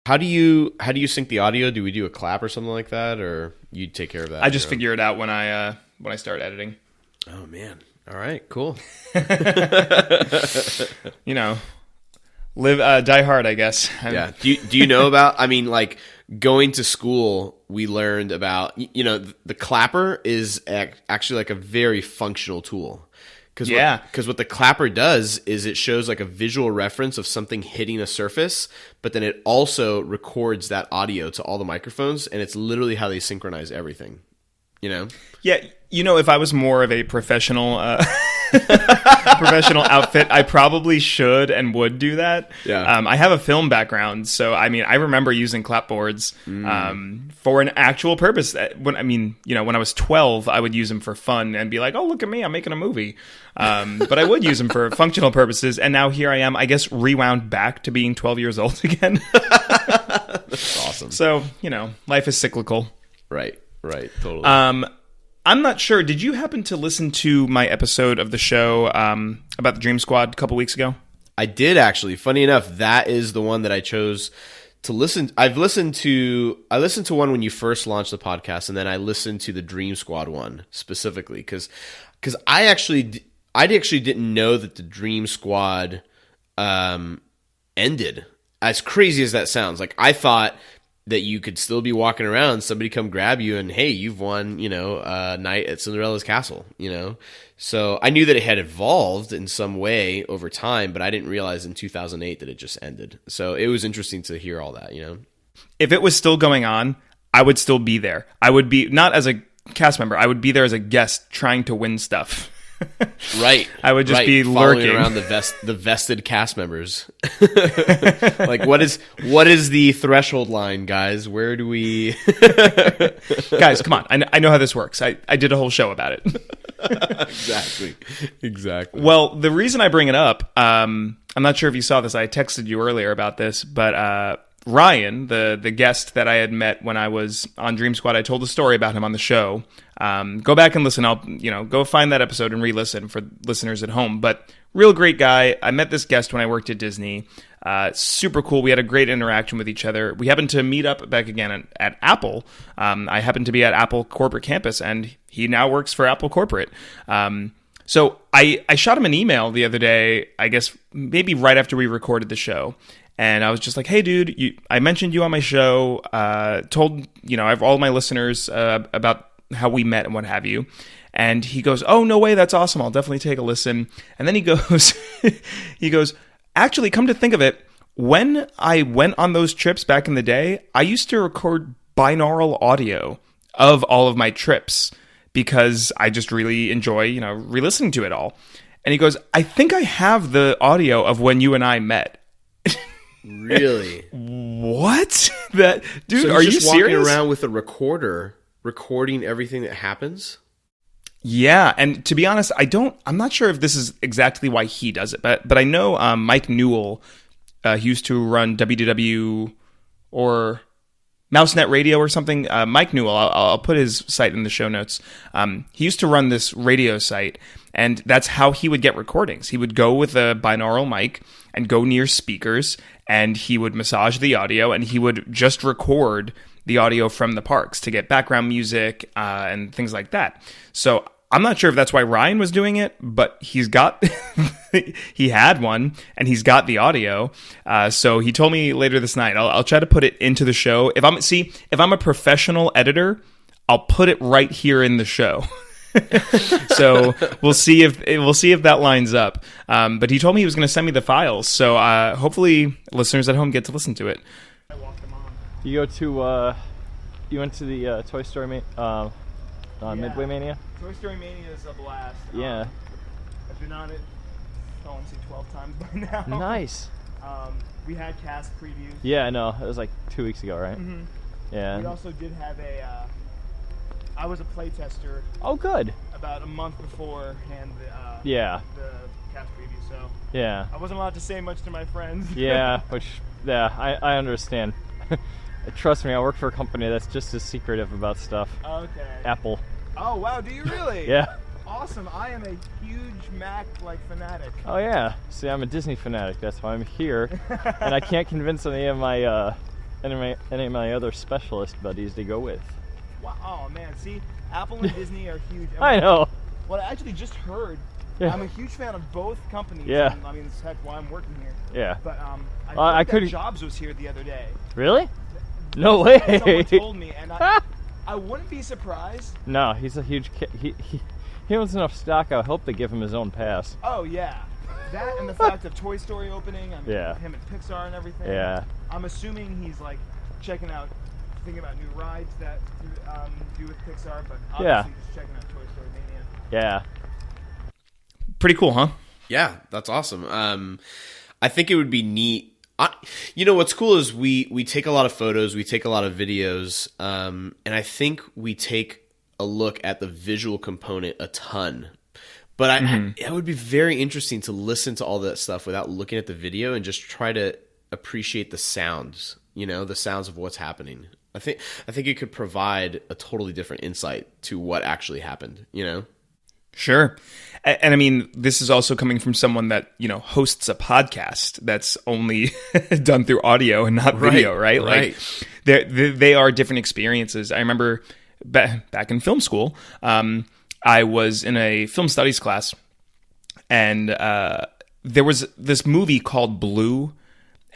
How do you sync the audio? Do we do a clap or something like that, or you take care of that? I just figure it out when I start editing. Oh man! All right, cool. You know, die hard, I guess. Yeah. Do you know about? I mean, like going to school, we learned about. The clapper is actually like a very functional tool. Because what the clapper does is it shows like a visual reference of something hitting a surface, but then it also records that audio to all the microphones, and it's literally how they synchronize everything. Yeah, if I was more of a professional professional outfit, I probably should and would do that. Yeah. I have a film background, so I remember using clapboards for an actual purpose. When I was 12, I would use them for fun and be like, "Oh, look at me, I'm making a movie." But I would use them for functional purposes, and now here I am, I guess, rewound back to being 12 years old again. That's awesome. So, life is cyclical. Right, totally. I'm not sure. Did you happen to listen to my episode of the show about the Dream Squad a couple weeks ago? I did, actually. Funny enough, that is the one that I chose to listen. I listened to one when you first launched the podcast, and then I listened to the Dream Squad one specifically because I actually didn't know that the Dream Squad ended. As crazy as that sounds, like I thought that you could still be walking around, somebody come grab you, and hey, you've won, a night at Cinderella's castle, So I knew that it had evolved in some way over time, but I didn't realize in 2008 that it just ended. So it was interesting to hear all that, If it was still going on, I would still be there. I would be, not as a cast member, I would be there as a guest trying to win stuff. Right. I would just be following lurking around the vested cast members. Like what is the threshold line, guys? Where do we Guys, come on. I know how this works. I did a whole show about it. Exactly. Well, the reason I bring it up, I'm not sure if you saw this. I texted you earlier about this, but Ryan, the guest that I had met when I was on Dream Squad, I told a story about him on the show. Go back and listen. I'll go find that episode and re-listen for listeners at home. But real great guy. I met this guest when I worked at Disney. Super cool. We had a great interaction with each other. We happened to meet up back again at Apple. I happened to be at Apple corporate campus, and he now works for Apple corporate. So I shot him an email the other day, I guess maybe right after we recorded the show. And I was just like, hey, dude, I mentioned you on my show, told, I have all my listeners about how we met and what have you. And he goes, oh, no way, that's awesome. I'll definitely take a listen. And then he goes, actually, come to think of it, when I went on those trips back in the day, I used to record binaural audio of all of my trips because I just really enjoy, re-listening to it all. And he goes, I think I have the audio of when you and I met. Really? What? That dude? So are you just serious? Walking around with a recorder, recording everything that happens? Yeah, and to be honest, I'm not sure if this is exactly why he does it, but I know Mike Newell, he used to run WDW or MouseNet Radio or something. Mike Newell, I'll put his site in the show notes. He used to run this radio site, and that's how he would get recordings. He would go with a binaural mic and go near speakers, and he would massage the audio, and he would just record the audio from the parks to get background music and things like that. So I'm not sure if that's why Ryan was doing it, but he's got he had one and he's got the audio. So he told me later this night, I'll try to put it into the show. If I'm a professional editor, I'll put it right here in the show. So we'll see if that lines up. But he told me he was going to send me the files. So hopefully listeners at home get to listen to it. You went to the Toy Story Midway Mania? Toy Story Mania is a blast. Yeah. I've been on it, I want to say 12 times by now. Nice. We had cast previews. Yeah, I know. It was like 2 weeks ago, right? Mm-hmm. Yeah. We also did have I was a playtester. Oh, good. About a month beforehand the cast preview, so yeah. I wasn't allowed to say much to my friends. Yeah, I understand. Trust me, I work for a company that's just as secretive about stuff. Okay. Apple. Oh, wow, do you really? Yeah. Awesome. I am a huge Mac fanatic. Oh yeah. See, I'm a Disney fanatic. That's why I'm here, and I can't convince any of my any of my other specialist buddies to go with. Wow, oh man, see, Apple and Disney are huge. I know. What I actually just heard, I'm a huge fan of both companies. Yeah. And, I mean, that's heck why I'm working here. Yeah. But I heard could. that Jobs was here the other day. Really? No way. Someone told me, and I wouldn't be surprised. No, he's a huge. He owns enough stock. I hope they give him his own pass. Oh yeah, that and the fact of Toy Story opening. I mean, Yeah. Him and Pixar and everything. Yeah. I'm assuming he's like thinking about new rides that do with Pixar, but obviously just checking out Toy Story Mania. Yeah. Pretty cool, huh? Yeah, that's awesome. I think it would be neat. What's cool is we take a lot of photos, we take a lot of videos, and I think we take a look at the visual component a ton. But it would be very interesting to listen to all that stuff without looking at the video and just try to appreciate the sounds, the sounds of what's happening. I think it could provide a totally different insight to what actually happened, Sure. And I mean, this is also coming from someone that, hosts a podcast that's only done through audio and not video, right? Right. Like, they are different experiences. I remember back in film school, I was in a film studies class, and there was this movie called Blue,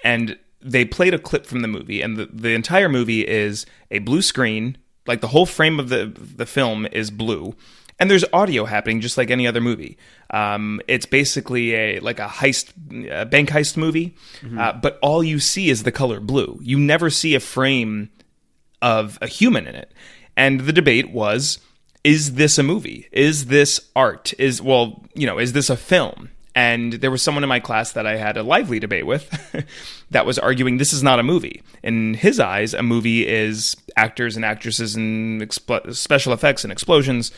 and they played a clip from the movie, and the entire movie is a blue screen, like the whole frame of the film is blue. And there's audio happening just like any other movie. It's basically a bank heist movie, but all you see is the color blue. You never see a frame of a human in it. And the debate was, is this a movie? Is this art? Is this a film? And there was someone in my class that I had a lively debate with that was arguing this is not a movie. In his eyes, a movie is actors and actresses and special effects and explosions.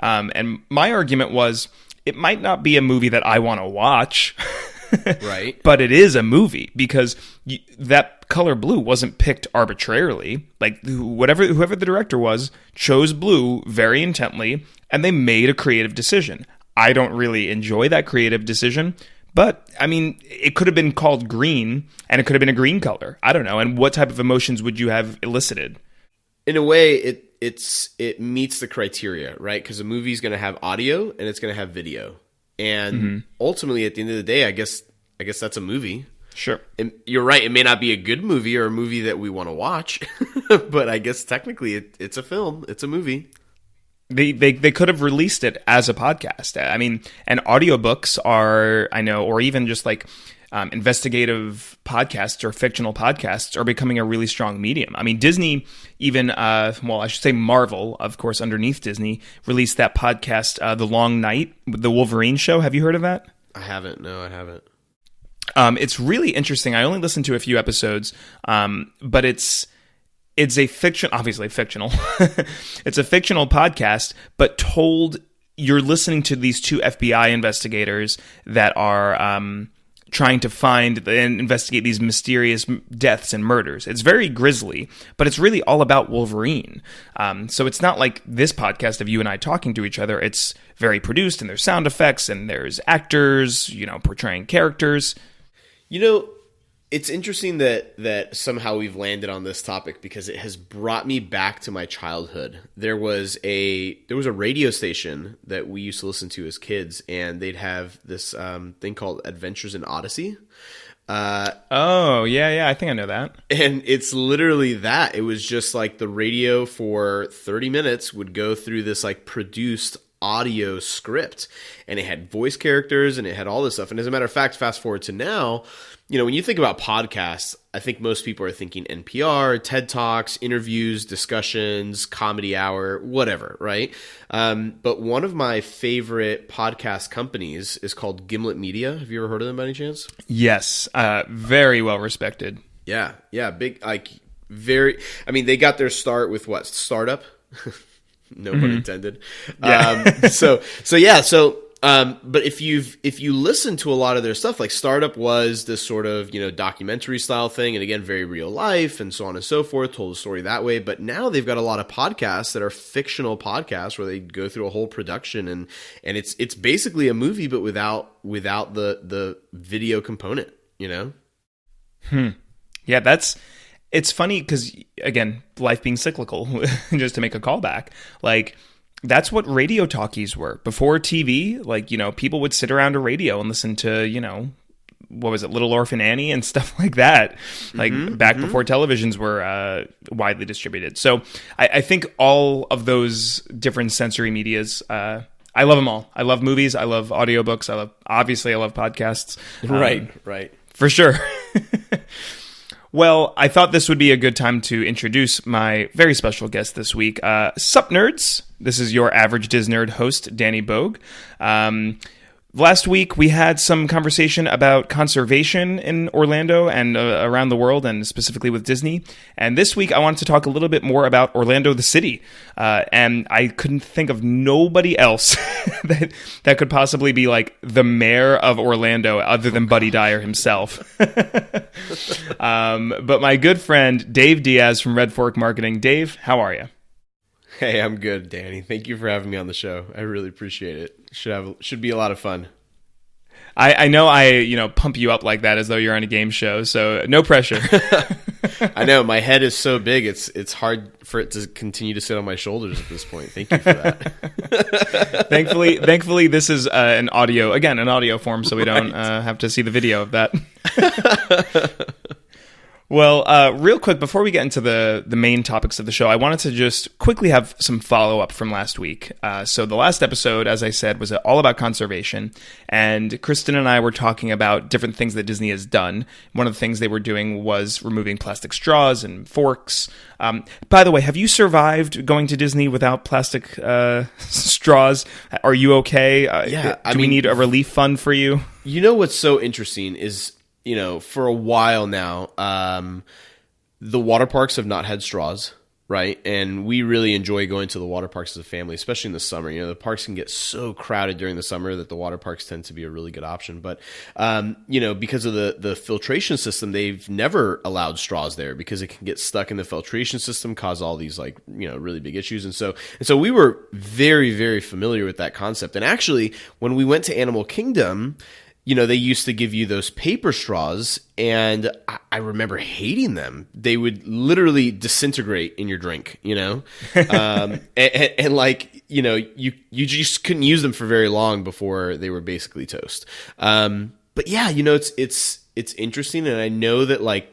And my argument was, it might not be a movie that I want to watch, right? But it is a movie because that color blue wasn't picked arbitrarily. Like whoever the director was chose blue very intently, and they made a creative decision. I don't really enjoy that creative decision, but I mean, it could have been called green, and it could have been a green color. I don't know. And what type of emotions would you have elicited? In a way, it meets the criteria, right? Because a movie is going to have audio and it's going to have video, and ultimately, at the end of the day, I guess that's a movie. Sure, and you're right. It may not be a good movie or a movie that we want to watch, but I guess technically, it's a film. It's a movie. They could have released it as a podcast. I mean, and audiobooks are, I know, or even just like investigative podcasts or fictional podcasts are becoming a really strong medium. I mean, Disney even, I should say Marvel, of course, underneath Disney, released that podcast, The Long Night, the Wolverine show. Have you heard of that? I haven't. No, I haven't. It's really interesting. I only listened to a few episodes, but it's a obviously fictional. It's a fictional podcast, but you're listening to these two FBI investigators that are trying to find and investigate these mysterious deaths and murders. It's very grisly, but it's really all about Wolverine. So it's not like this podcast of you and I talking to each other. It's very produced, and there's sound effects, and there's actors, portraying characters. It's interesting that somehow we've landed on this topic because it has brought me back to my childhood. There was a radio station that we used to listen to as kids, and they'd have this thing called Adventures in Odyssey. Oh, yeah, I think I know that. And it's literally that. It was just like the radio for 30 minutes would go through this like produced audio script, and it had voice characters and it had all this stuff. And as a matter of fact, fast forward to now, when you think about podcasts, I think most people are thinking NPR, TED Talks, interviews, discussions, comedy hour, whatever, right? But one of my favorite podcast companies is called Gimlet Media. Have you ever heard of them by any chance? Yes, very well respected. Yeah, big, they got their start with what? Startup? No pun intended. Yeah. But if you listen to a lot of their stuff, like Startup was this sort of, documentary style thing, and again, very real life and so on and so forth, told a story that way. But now they've got a lot of podcasts that are fictional podcasts where they go through a whole production, and it's basically a movie, but without the video component, Yeah, It's funny because, again, life being cyclical, just to make a callback, like, that's what radio talkies were. Before TV, like, people would sit around a radio and listen to, what was it, Little Orphan Annie and stuff like that, like back before televisions were widely distributed. So I think all of those different sensory medias, I love them all. I love movies. I love audiobooks. I love podcasts. Right. For sure. Well, I thought this would be a good time to introduce my very special guest this week. Sup Nerds. This is your average Disnerd host, Danny Bogue. Last week, we had some conversation about conservation in Orlando and around the world, and specifically with Disney. And this week, I wanted to talk a little bit more about Orlando, the city. And I couldn't think of nobody else that could possibly be like the mayor of Orlando other than Buddy Dyer himself. But my good friend, Dave Diaz from RedFork Marketing. Dave, how are you? Hey, I'm good, Danny. Thank you for having me on the show. I really appreciate it. Should be a lot of fun. I know I pump you up like that as though you're on a game show, so no pressure. I know my head is so big it's hard for it to continue to sit on my shoulders at this point. Thank you for that. Thankfully this is an audio form, so we don't have to see the video of that. Well, real quick, before we get into the main topics of the show, I wanted to just quickly have some follow-up from last week. So the last episode, as I said, was all about conservation, and Kristen and I were talking about different things that Disney has done. One of the things they were doing was removing plastic straws and forks. By the way, have you survived going to Disney without plastic straws? Are you okay? Yeah. Do we need a relief fund for you? You know what's so interesting is, for a while now, the water parks have not had straws, right? And we really enjoy going to the water parks as a family, especially in the summer. The parks can get so crowded during the summer that the water parks tend to be a really good option. But, because of the filtration system, they've never allowed straws there because it can get stuck in the filtration system, cause all these really big issues. And so we were very, very familiar with that concept. And actually, when we went to Animal Kingdom, they used to give you those paper straws, and I remember hating them. They would literally disintegrate in your drink, and you just couldn't use them for very long before they were basically toast. But yeah, it's interesting, and I know that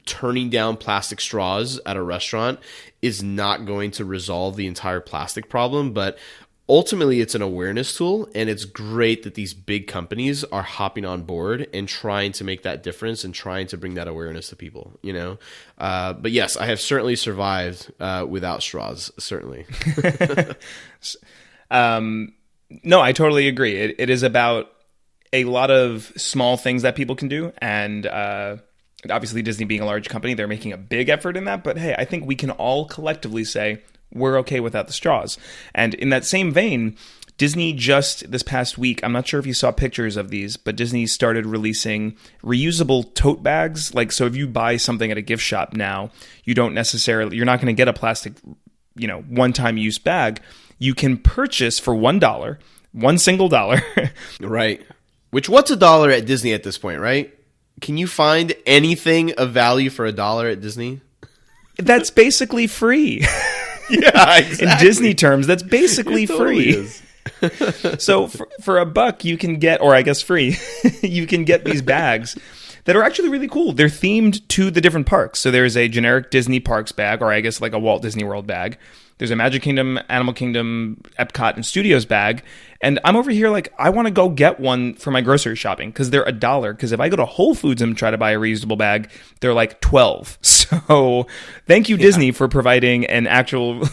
turning down plastic straws at a restaurant is not going to resolve the entire plastic problem, but ultimately, it's an awareness tool, and it's great that these big companies are hopping on board and trying to make that difference and trying to bring that awareness to people, But yes, I have certainly survived without straws, certainly. No, I totally agree. It is about a lot of small things that people can do, and obviously Disney being a large company, they're making a big effort in that, but hey, I think we can all collectively say, we're okay without the straws. And in that same vein, Disney just this past week, I'm not sure if you saw pictures of these, but Disney started releasing reusable tote bags. So if you buy something at a gift shop now, you're not going to get a plastic, one-time use bag. You can purchase for $1, one single dollar. Right. What's $1 at Disney at this point, right? Can you find anything of value for $1 at Disney? That's basically free. Yeah, exactly. In Disney terms, that's basically totally free. So for $1, you can get, or I guess free, you can get these bags that are actually really cool. They're themed to the different parks. So there's a generic Disney Parks bag, or I guess like a Walt Disney World bag. There's a Magic Kingdom, Animal Kingdom, Epcot, and Studios bag. And I'm over here I want to go get one for my grocery shopping because they're $1. Because if I go to Whole Foods and try to buy a reusable bag, they're like $12. So thank you, Disney, for providing an actual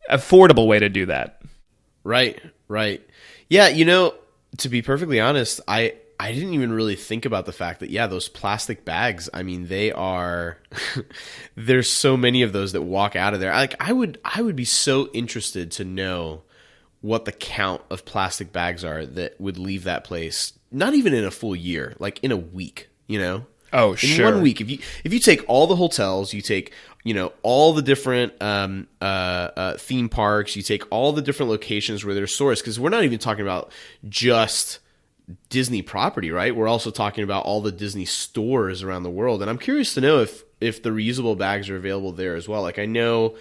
affordable way to do that. Right. Yeah, to be perfectly honest, I didn't even really think about the fact that, those plastic bags, they are, there's so many of those that walk out of there. I would be so interested to know what the count of plastic bags are that would leave that place, not even in a full year, in a week, Oh, sure. In 1 week, if you take all the hotels, you take, all the different theme parks, you take all the different locations where they're sourced, because we're not even talking about just Disney property, right? We're also talking about all the Disney stores around the world, and I'm curious to know if the reusable bags are available there as well. Like I know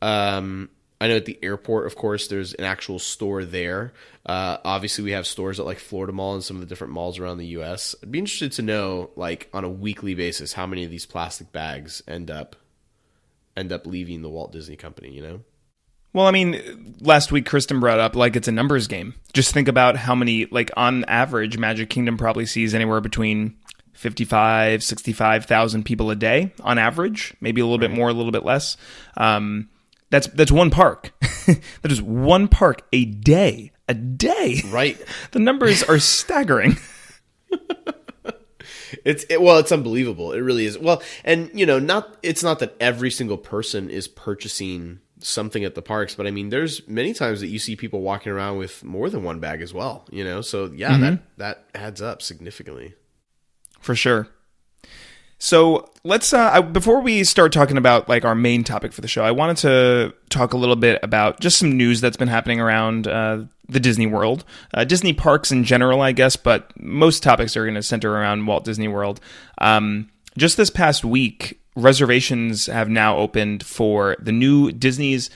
at the airport, of course, there's an actual store there. Obviously, we have stores at like Florida Mall and some of the different malls around the U.S. I'd be interested to know, like on a weekly basis, how many of these plastic bags end up leaving the Walt Disney Company. You know. Well, I mean, last week Kristen brought up like it's a numbers game. Just think about how many, like on average, Magic Kingdom probably sees anywhere between 65,000 people a day on average, maybe a little bit more, a little bit less. That's one park. That is one park a day. A day. Right. The numbers are staggering. It's unbelievable. It really is. Well, and it's not that every single person is purchasing something at the parks, but I mean, there's many times that you see people walking around with more than one bag as well, So yeah, that adds up significantly. For sure. So let's before we start talking about like our main topic for the show, I wanted to talk a little bit about just some news that's been happening around the Disney World, Disney parks in general, I guess, but most topics are going to center around Walt Disney World. Just this past week, reservations have now opened for the new Disney's.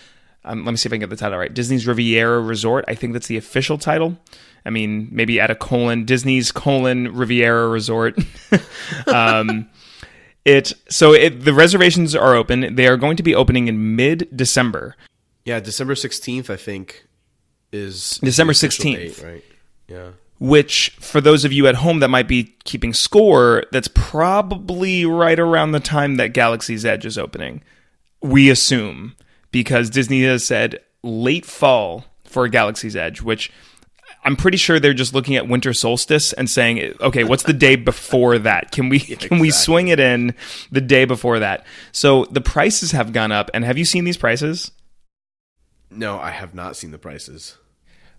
Let me see if I can get the title right. Disney's Riviera Resort. I think that's the official title. I mean, maybe add a colon. Disney's Riviera Resort. The reservations are open. They are going to be opening in mid-December. Yeah, December 16th, I think, is December the official 16th. date, right? Yeah. Which, for those of you at home that might be keeping score, that's probably right around the time that Galaxy's Edge is opening. We assume, because Disney has said late fall for Galaxy's Edge, which I'm pretty sure they're just looking at winter solstice and saying, okay, what's the day before that? Can we swing it in the day before that? So the prices have gone up. And have you seen these prices? No, I have not seen the prices.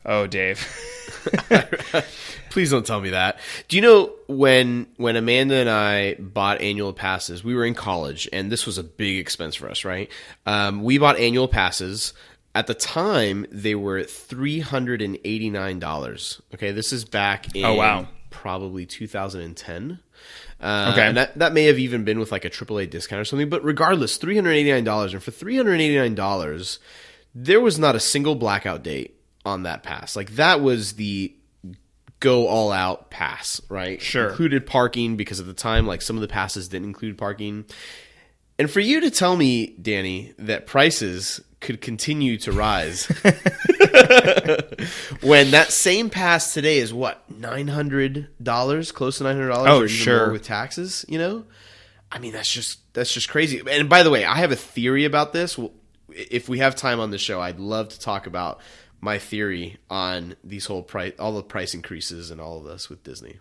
Oh, Dave. Please don't tell me that. Do you know when Amanda and I bought annual passes, we were in college, and this was a big expense for us, right? We bought annual passes. At the time, they were $389. Okay, this is back in probably 2010. Okay. And that may have even been with like a AAA discount or something. But regardless, $389. And for $389, there was not a single blackout date on that pass. Like that was the go all out pass, right? Sure. Included parking because at the time, like some of the passes didn't include parking. And for you to tell me, Danny, that prices could continue to rise when that same pass today is what, $900, close to $900, oh, or even sure, more with taxes. I mean, that's just crazy. And by the way, I have a theory about this. If we have time on the show, I'd love to talk about my theory on these all the price increases and all of this with Disney.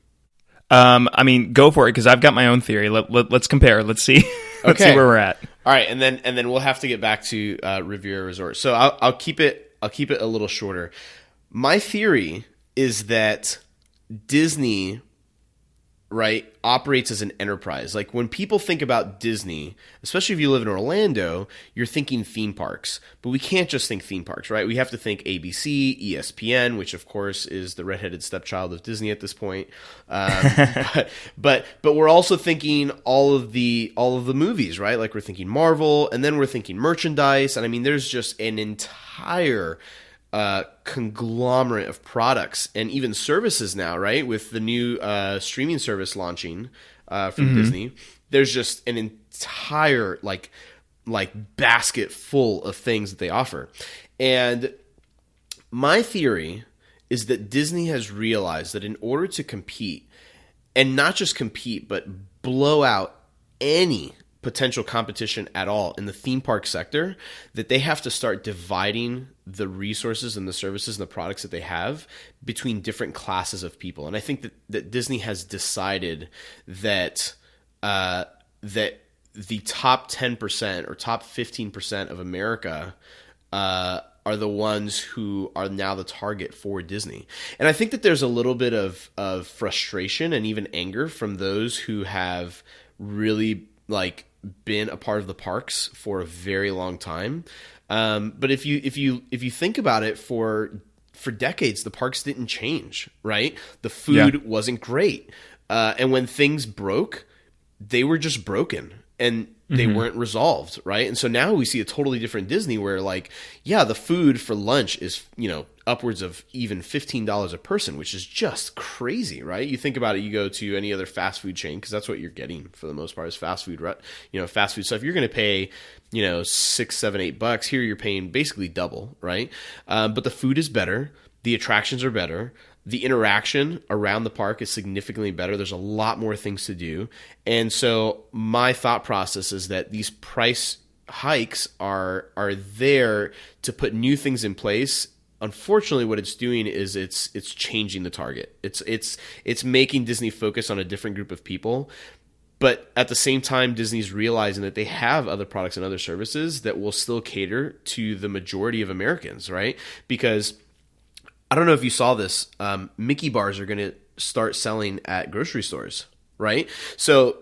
I mean, go for it, because I've got my own theory. Let's compare. Let's see. Let's see where we're at. All right, and then we'll have to get back to Riviera Resort. So I'll keep it a little shorter. My theory is that Disney, right, operates as an enterprise. Like when people think about Disney, especially if you live in Orlando, you're thinking theme parks. But we can't just think theme parks, right? We have to think ABC, ESPN, which of course is the redheaded stepchild of Disney at this point. But we're also thinking all of the movies, right? Like we're thinking Marvel, and then we're thinking merchandise. And I mean, there's just an entire conglomerate of products and even services now, right? With the new streaming service launching from Disney, there's just an entire like basket full of things that they offer. And my theory is that Disney has realized that in order to compete, and not just compete, but blow out any potential competition at all in the theme park sector, that they have to start dividing the resources and the services and the products that they have between different classes of people. And I think that Disney has decided that that the top 10% or top 15% of America are the ones who are now the target for Disney. And I think that there's a little bit of frustration and even anger from those who have really been a part of the parks for a very long time. But if you think about it, for for decades, the parks didn't change, right? The food wasn't great. And when things broke, they were just broken and they weren't resolved, right? And so now we see a totally different Disney where like, yeah, the food for lunch is, upwards of even $15 a person, which is just crazy, right? You think about it, you go to any other fast food chain, because that's what you're getting for the most part is fast food, right? Fast food stuff. You're going to pay, $6, $7, $8. Here you're paying basically double, right? But the food is better. The attractions are better. The interaction around the park is significantly better. There's a lot more things to do. And so my thought process is that these price hikes are there to put new things in place. Unfortunately, what it's doing is it's changing the target. It's making Disney focus on a different group of people. But at the same time, Disney's realizing that they have other products and other services that will still cater to the majority of Americans, right? Because I don't know if you saw this, Mickey bars are going to start selling at grocery stores, right? So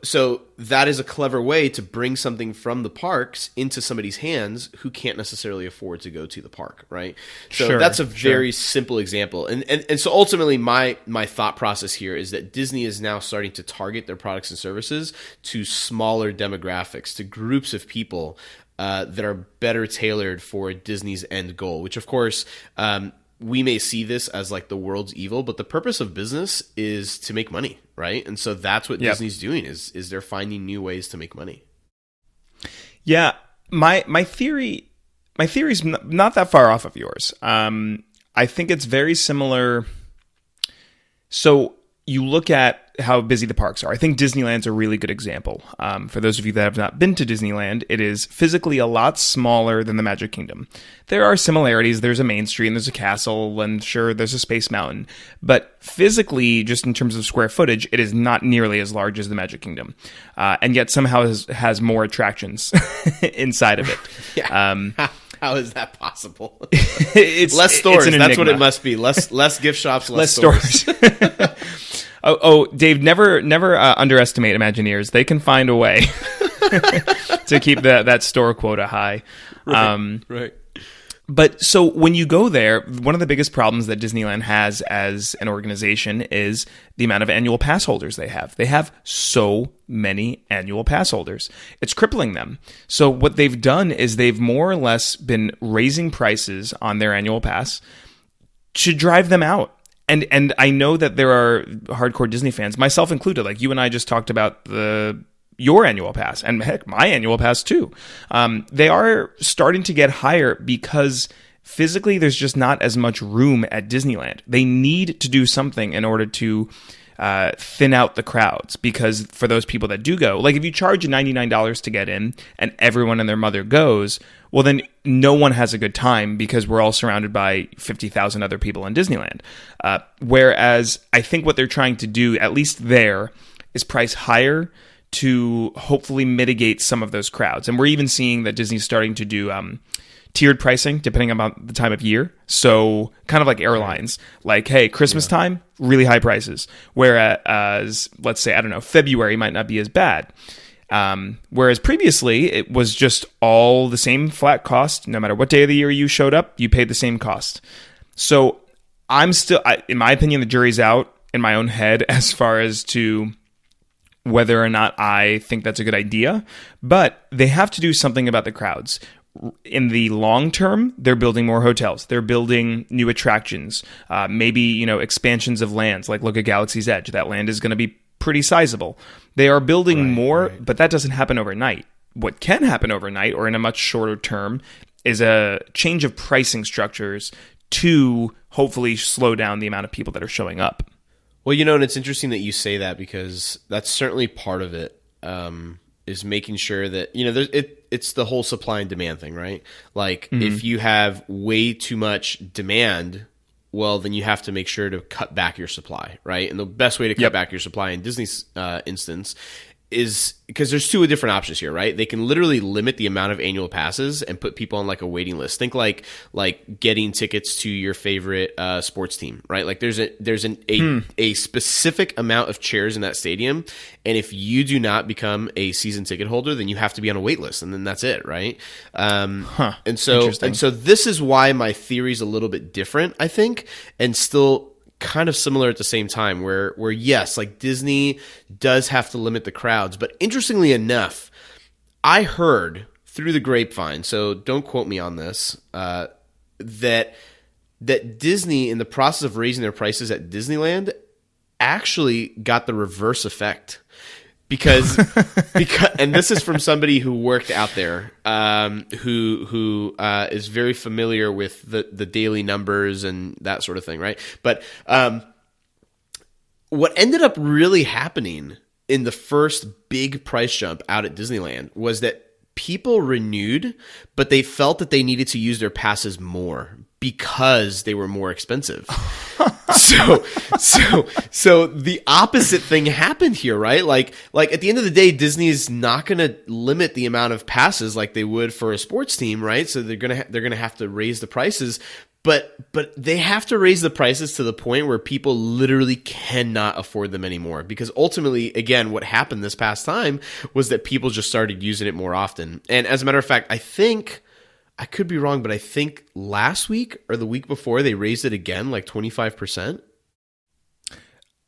that is a clever way to bring something from the parks into somebody's hands who can't necessarily afford to go to the park, right? So that's a very simple example. And so ultimately my thought process here is that Disney is now starting to target their products and services to smaller demographics, to groups of people that are better tailored for Disney's end goal, which of course, we may see this as like the world's evil, but the purpose of business is to make money, right? And so that's what Disney's doing is they're finding new ways to make money. Yeah, my theory is not that far off of yours. I think it's very similar. So you look at how busy the parks are. I think Disneyland's a really good example. For those of you that have not been to Disneyland, it is physically a lot smaller than the Magic Kingdom. There are similarities. There's a Main Street and there's a castle and sure, there's a Space Mountain. But physically, just in terms of square footage, it is not nearly as large as the Magic Kingdom. And yet somehow has more attractions inside of it. How is that possible? It's less stores. That's what it must be. Less gift shops, less stores. Oh, Dave, never underestimate Imagineers. They can find a way to keep that store quota high. Right. But so when you go there, one of the biggest problems that Disneyland has as an organization is the amount of annual pass holders they have. They have so many annual pass holders. It's crippling them. So what they've done is they've more or less been raising prices on their annual pass to drive them out. And I know that there are hardcore Disney fans, myself included. Like you and I just talked about your annual pass, and heck, my annual pass too. They are starting to get higher because physically there's just not as much room at Disneyland. They need to do something in order to thin out the crowds, because for those people that do go, like if you charge $99 to get in and everyone and their mother goes, well then no one has a good time because we're all surrounded by 50,000 other people in Disneyland. Whereas I think what they're trying to do, at least there, is price higher to hopefully mitigate some of those crowds. And we're even seeing that Disney's starting to do tiered pricing depending on the time of year. So kind of like airlines, like, hey, Christmas time, really high prices. Whereas, let's say, I don't know, February might not be as bad. Whereas previously it was just all the same flat cost. No matter what day of the year you showed up, you paid the same cost. So I'm still, in my opinion, the jury's out in my own head as far as to whether or not I think that's a good idea. But they have to do something about the crowds. In the long term, they're building more hotels. They're building new attractions. Maybe, expansions of lands. Like look at Galaxy's Edge. That land is going to be pretty sizable. They are building more, but that doesn't happen overnight. What can happen overnight or in a much shorter term is a change of pricing structures to hopefully slow down the amount of people that are showing up. Well, and it's interesting that you say that because that's certainly part of it. Is making sure that, it's the whole supply and demand thing, right? Like if you have way too much demand, well, then you have to make sure to cut back your supply, right? And the best way to cut back your supply in Disney's instance is because there's two different options here, right? They can literally limit the amount of annual passes and put people on like a waiting list. Think like getting tickets to your favorite sports team, right? Like there's a specific amount of chairs in that stadium, and if you do not become a season ticket holder, then you have to be on a wait list, and then that's it, right? And so this is why my theory is a little bit different, I think, and still kind of similar at the same time, where yes, like Disney does have to limit the crowds, but interestingly enough, I heard through the grapevine, so don't quote me on this, that Disney, in the process of raising their prices at Disneyland, actually got the reverse effect. Because and this is from somebody who worked out there, who is very familiar with the daily numbers and that sort of thing, right? But what ended up really happening in the first big price jump out at Disneyland was that people renewed, but they felt that they needed to use their passes more because they were more expensive. So the opposite thing happened here, right? Like at the end of the day, Disney is not going to limit the amount of passes like they would for a sports team, right? So they're going to have to raise the prices, but they have to raise the prices to the point where people literally cannot afford them anymore. Because ultimately, again, what happened this past time was that people just started using it more often. And as a matter of fact, I think, I could be wrong, but I think last week or the week before they raised it again, like 25%.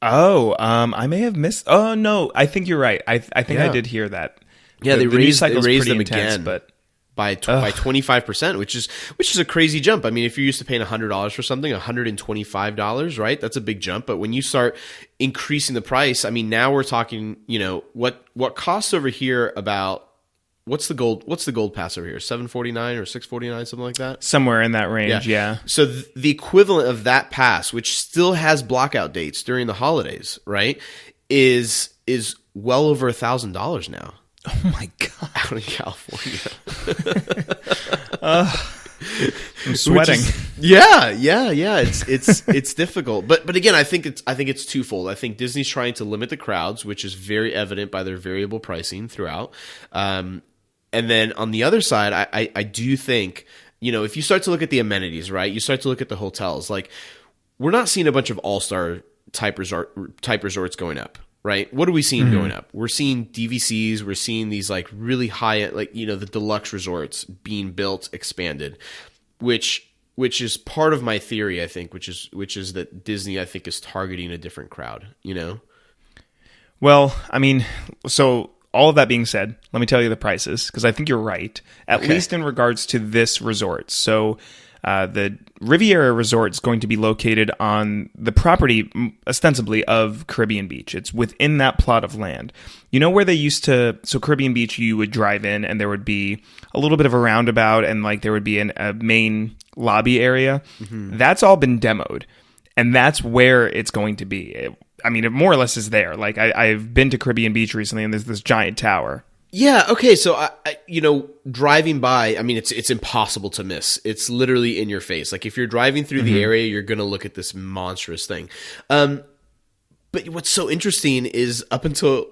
Oh, I may have missed. Oh no, I think you're right. I think I did hear that. Yeah, they raised them intense, again, but by 25%, which is a crazy jump. I mean, if you're used to paying $100 for something, $125, right? That's a big jump. But when you start increasing the price, I mean, now we're talking, what costs over here about. What's the gold pass over here? $749 or $649, something like that? Somewhere in that range, yeah. So the equivalent of that pass, which still has blockout dates during the holidays, right, is well over $1,000 now. Oh my god! Out in California. I'm sweating. Yeah. It's difficult, but again, I think it's twofold. I think Disney's trying to limit the crowds, which is very evident by their variable pricing throughout. And then on the other side, I do think, if you start to look at the amenities, right, you start to look at the hotels, like we're not seeing a bunch of all-star type resorts going up, right? What are we seeing going up? We're seeing DVCs, we're seeing these like really high, like, the deluxe resorts being built, expanded, which is part of my theory, I think, which is that Disney, I think, is targeting a different crowd, Well, I mean, so all of that being said, let me tell you the prices, because I think you're right, at least in regards to this resort. So the Riviera Resort is going to be located on the property, ostensibly, of Caribbean Beach. It's within that plot of land. You know where they used to... So Caribbean Beach, you would drive in, and there would be a little bit of a roundabout, and like there would be a main lobby area. Mm-hmm. That's all been demoed, and that's where it's going to be. It more or less is there. Like I've been to Caribbean Beach recently, and there's this giant tower. Yeah. Okay. So I driving by, I mean, it's impossible to miss. It's literally in your face. Like if you're driving through the area, you're gonna look at this monstrous thing. But what's so interesting is up until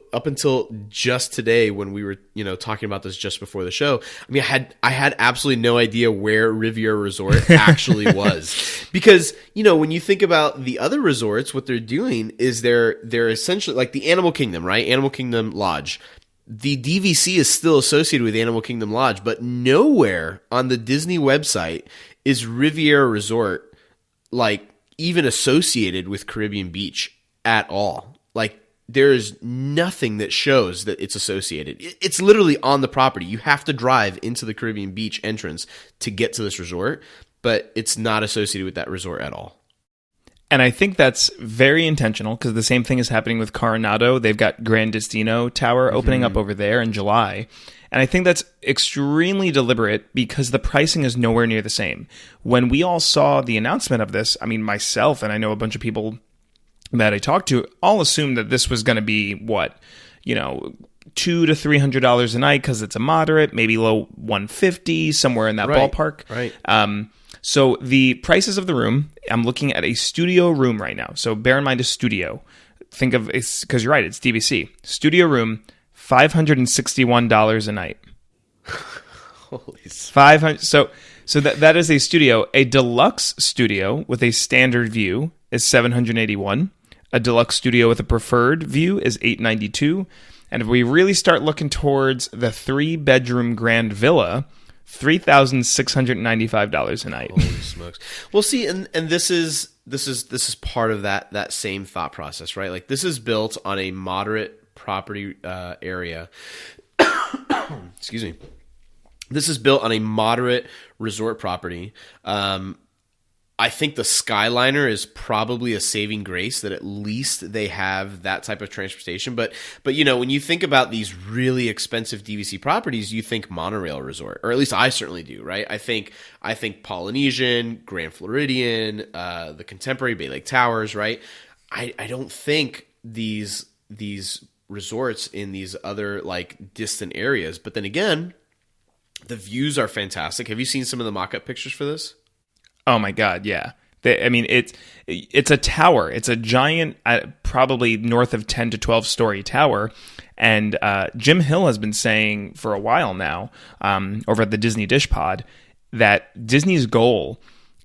just today, when we were talking about this just before the show, I mean, I had absolutely no idea where Riviera Resort actually was, because when you think about the other resorts, what they're doing is they're essentially like the Animal Kingdom, right? Animal Kingdom Lodge. The DVC is still associated with Animal Kingdom Lodge, but nowhere on the Disney website is Riviera Resort like even associated with Caribbean Beach at all. Like there is nothing that shows that it's associated. It's literally on the property. You have to drive into the Caribbean Beach entrance to get to this resort, but it's not associated with that resort at all. And I think that's very intentional, because the same thing is happening with Coronado. They've got Gran Destino Tower opening up over there in July. And I think that's extremely deliberate, because the pricing is nowhere near the same. When we all saw the announcement of this, I mean, myself and I know a bunch of people that I talked to all assumed that this was going to be $200 to $300 a night, because it's a moderate, maybe low $150, somewhere in that ballpark. Right. So the prices of the room, I'm looking at a studio room right now. So bear in mind a studio. Think of it's because you're right, it's DVC. Studio room, $561 a night. Holy 500. So that is a studio. A deluxe studio with a standard view is $781. A deluxe studio with a preferred view is $892. And if we really start looking towards the 3-bedroom grand villa, $3,695 a night. Holy smokes! Well, see, and this is part of that same thought process, right? Like, this is built on a moderate property area. Excuse me. This is built on a moderate resort property. I think the Skyliner is probably a saving grace that at least they have that type of transportation. But you know, when you think about these really expensive DVC properties, you think monorail resort, or at least I certainly do, right? I think Polynesian, Grand Floridian, the Contemporary Bay Lake Towers, right? I don't think these resorts in these other like distant areas. But then again, the views are fantastic. Have you seen some of the mock-up pictures for this? Oh my God, yeah. It's a tower. It's a giant, probably north of 10 to 12 story tower. And Jim Hill has been saying for a while now, over at the Disney Dish Pod, that Disney's goal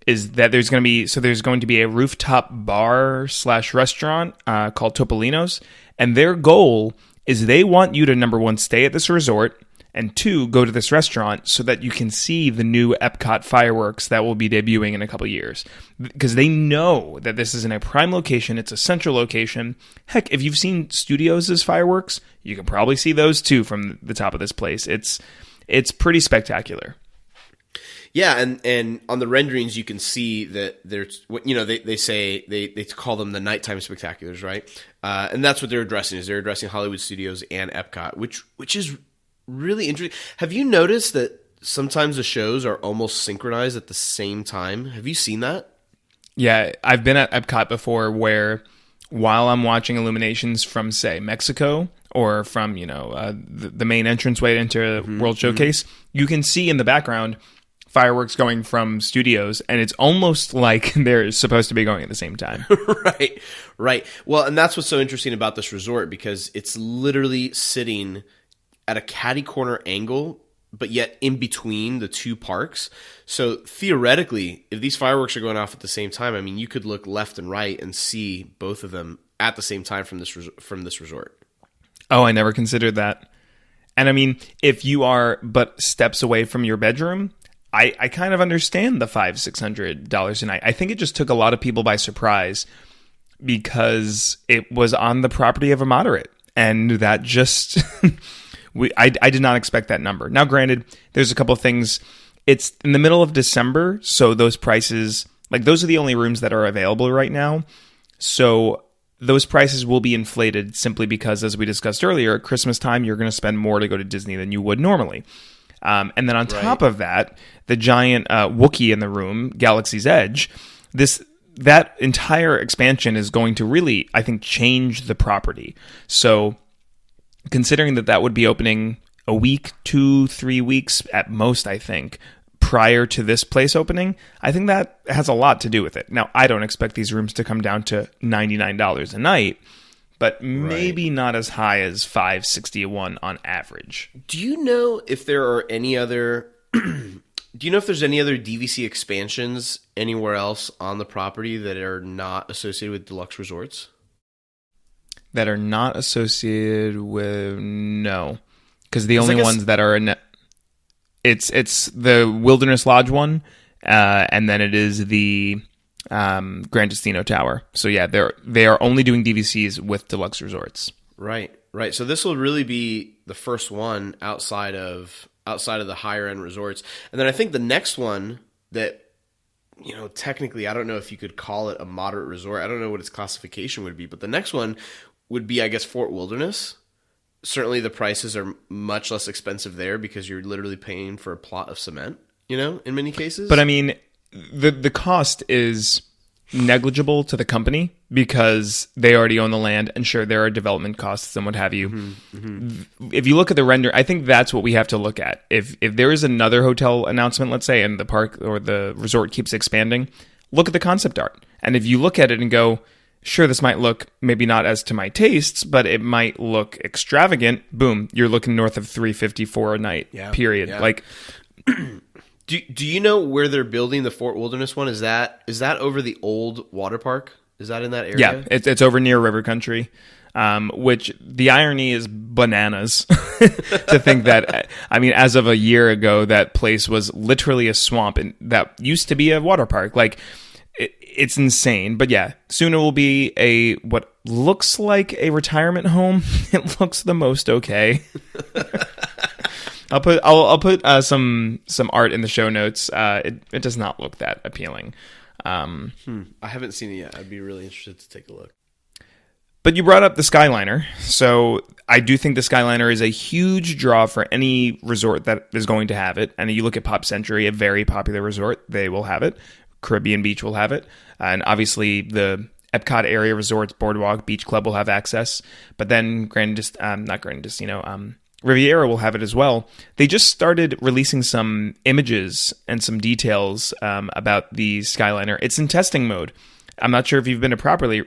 is that there's going to be a rooftop bar / restaurant called Topolino's. And their goal is they want you to, number one, stay at this resort, and 2, go to this restaurant so that you can see the new Epcot fireworks that will be debuting in a couple years. Because they know that this is in a prime location. It's a central location. Heck, if you've seen Studios' fireworks, you can probably see those too from the top of this place. It's pretty spectacular. Yeah, and on the renderings you can see that there's, you know, they say they call them the nighttime spectaculars, right? And that's what they're addressing. Is they're addressing Hollywood Studios and Epcot, which is really interesting. Have you noticed that sometimes the shows are almost synchronized at the same time? Have you seen that? Yeah, I've been at Epcot before where while I'm watching Illuminations from, say, Mexico or from, you know, the main entranceway into World Showcase, you can see in the background fireworks going from Studios, and it's almost like they're supposed to be going at the same time. Right. Well, and that's what's so interesting about this resort, because it's literally sitting at a catty corner angle, but yet in between the two parks. So theoretically, if these fireworks are going off at the same time, I mean, you could look left and right and see both of them at the same time from this resort. Oh, I never considered that. And I mean, if you are but steps away from your bedroom, I kind of understand the $500-$600 a night. I think it just took a lot of people by surprise because it was on the property of a moderate, and that just I did not expect that number. Now, granted, there's a couple of things. It's in the middle of December, so those prices, like, those are the only rooms that are available right now. So those prices will be inflated simply because, as we discussed earlier, at Christmas time, you're going to spend more to go to Disney than you would normally. And then on top of that, the giant Wookiee in the room, Galaxy's Edge, that entire expansion is going to really, I think, change the property. So considering that would be opening a week, 2-3 weeks at most, I think, prior to this place opening, I think that has a lot to do with it. Now, I don't expect these rooms to come down to $99 a night, but maybe not as high as $561 on average. Do you know if there are any other do you know if there's any other DVC expansions anywhere else on the property that are not associated with deluxe resorts? That are not associated with, no. Because the only ones that are in it's the Wilderness Lodge one, and then it is the Gran Destino Tower. So yeah, they are only doing DVCs with deluxe resorts. Right. So this will really be the first one outside of the higher end resorts. And then I think the next one that, you know, technically I don't know if you could call it a moderate resort. I don't know what its classification would be, but the next one would be, I guess, Fort Wilderness. Certainly the prices are much less expensive there because you're literally paying for a plot of cement, you know, in many cases. But I mean, the cost is negligible to the company because they already own the land, and sure, there are development costs and what have you. If you look at the render, I think that's what we have to look at. If there is another hotel announcement, let's say, and the park or the resort keeps expanding, look at the concept art. And if you look at it and go, sure, this might look maybe not as to my tastes, but it might look extravagant. Boom, you're looking north of $354 a night. Period. Yeah. Like, do you know where they're building the Fort Wilderness one? Is that over the old water park? Is that in that area? Yeah, it's over near River Country. Which the irony is bananas to think that, I mean, as of a year ago, that place was literally a swamp and that used to be a water park. Like, it's insane. But yeah, soon it will be what looks like a retirement home. It looks the most okay. I'll put some art in the show notes. It does not look that appealing. I haven't seen it yet. I'd be really interested to take a look. But you brought up the Skyliner. So I do think the Skyliner is a huge draw for any resort that is going to have it. And you look at Pop Century, a very popular resort, they will have it. Caribbean Beach will have it. And obviously the Epcot area resorts, Boardwalk, Beach Club will have access. But then Riviera will have it as well. They just started releasing some images and some details about the Skyliner. It's in testing mode. I'm not sure if you've been to property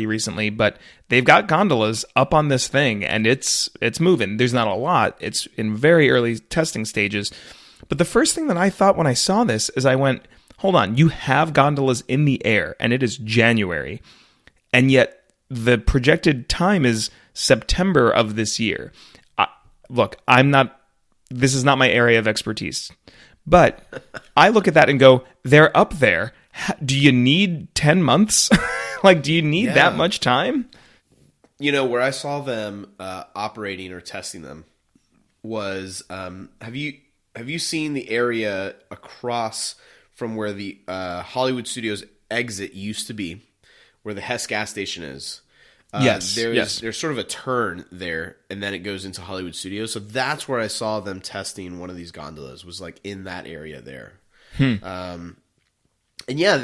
recently, but they've got gondolas up on this thing and it's moving. There's not a lot. It's in very early testing stages. But the first thing that I thought when I saw this is I went, hold on, you have gondolas in the air and it is January. And yet the projected time is September of this year. Look, this is not my area of expertise, but I look at that and go, they're up there. Do you need 10 months? Like, do you need that much time? You know, where I saw them operating or testing them was, have you seen the area across from where the Hollywood Studios exit used to be, where the Hess gas station is? Yes. There's sort of a turn there, and then it goes into Hollywood Studios. So that's where I saw them testing one of these gondolas, was like in that area there. And yeah,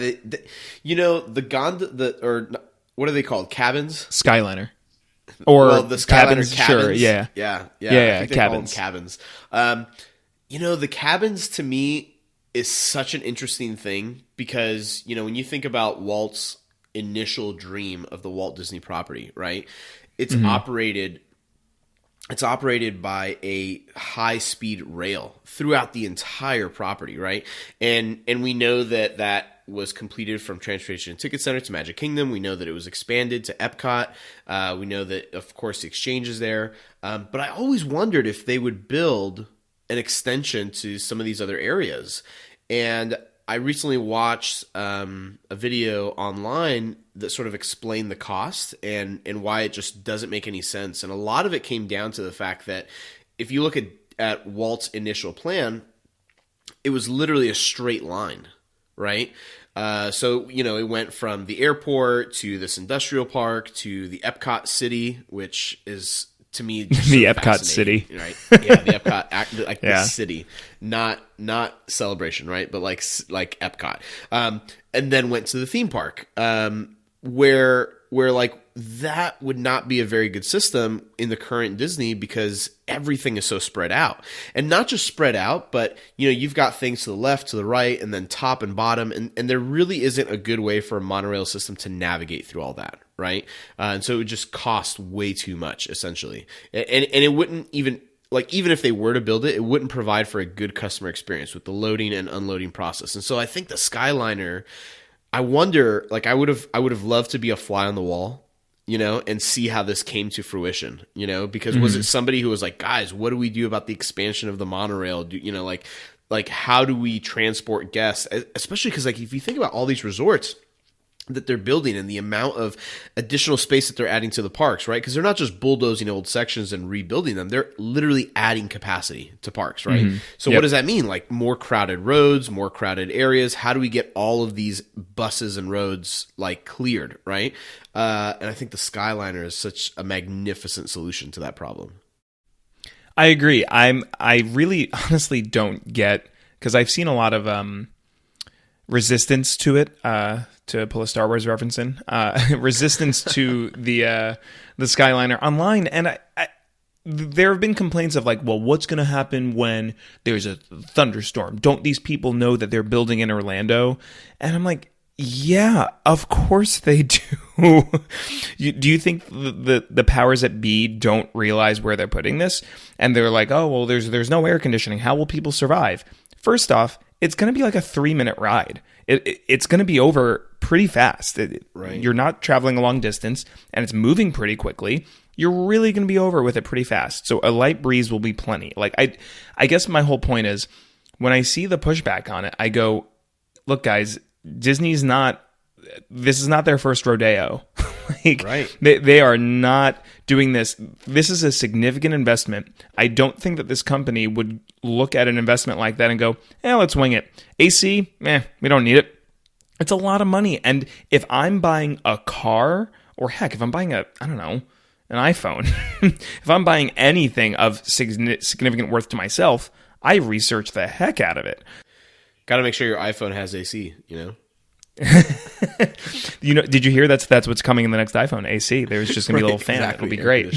what are they called? Cabins? Skyliner. Or the Skyliner cabins. Sure, yeah. Yeah, cabins. Cabins. The cabins to me is such an interesting thing because, when you think about Walt's initial dream of the Walt Disney property, right? It's operated by a high-speed rail throughout the entire property, right? And we know that was completed from Transportation and Ticket Center to Magic Kingdom. We know that it was expanded to Epcot. We know that, of course, the exchange is there. But I always wondered if they would build an extension to some of these other areas. And I recently watched a video online that sort of explained the cost and why it just doesn't make any sense. And a lot of it came down to the fact that if you look at Walt's initial plan, it was literally a straight line, right? So, it went from the airport to this industrial park to the Epcot city, which is, to me, just the Epcot city, right? Yeah, the Epcot, the city, not Celebration, right? But like Epcot, and then went to the theme park, where like that would not be a very good system in the current Disney because everything is so spread out, and not just spread out, but you've got things to the left, to the right, and then top and bottom, and there really isn't a good way for a monorail system to navigate through all that. Right. And so it would just cost way too much, essentially. And it wouldn't even if they were to build it, it wouldn't provide for a good customer experience with the loading and unloading process. And so I think the Skyliner, I wonder, I would have loved to be a fly on the wall, and see how this came to fruition, because was it somebody who was like, guys, what do we do about the expansion of the monorail? Like how do we transport guests? Especially because if you think about all these resorts that they're building and the amount of additional space that they're adding to the parks, right? Because they're not just bulldozing old sections and rebuilding them. They're literally adding capacity to parks, right? So what does that mean? Like more crowded roads, more crowded areas. How do we get all of these buses and roads cleared, right? And I think the Skyliner is such a magnificent solution to that problem. I agree. I really honestly don't get, because I've seen a lot of resistance to it, to pull a Star Wars reference in, resistance to the Skyliner online. And there have been complaints of well, what's going to happen when there's a thunderstorm? Don't these people know that they're building in Orlando? And I'm like, yeah, of course they do. Do you think the powers that be don't realize where they're putting this? And they're like, oh, well, there's no air conditioning. How will people survive? First off, it's going to be like a 3-minute ride. It's going to be over pretty fast. Right. You're not traveling a long distance, and it's moving pretty quickly. You're really going to be over with it pretty fast. So a light breeze will be plenty. Like I guess my whole point is, when I see the pushback on it, I go, look, guys, this is not their first rodeo. Like, right. They are not doing this. This is a significant investment. I don't think that this company would look at an investment like that and go, let's wing it. AC, we don't need it. It's a lot of money. And if I'm buying a car, or heck, if I'm buying an iPhone, if I'm buying anything of significant worth to myself, I research the heck out of it. Got to make sure your iPhone has AC, you know? Did you hear that's what's coming in the next iPhone? AC. There's just gonna be a little fan. Exactly. It'll be great.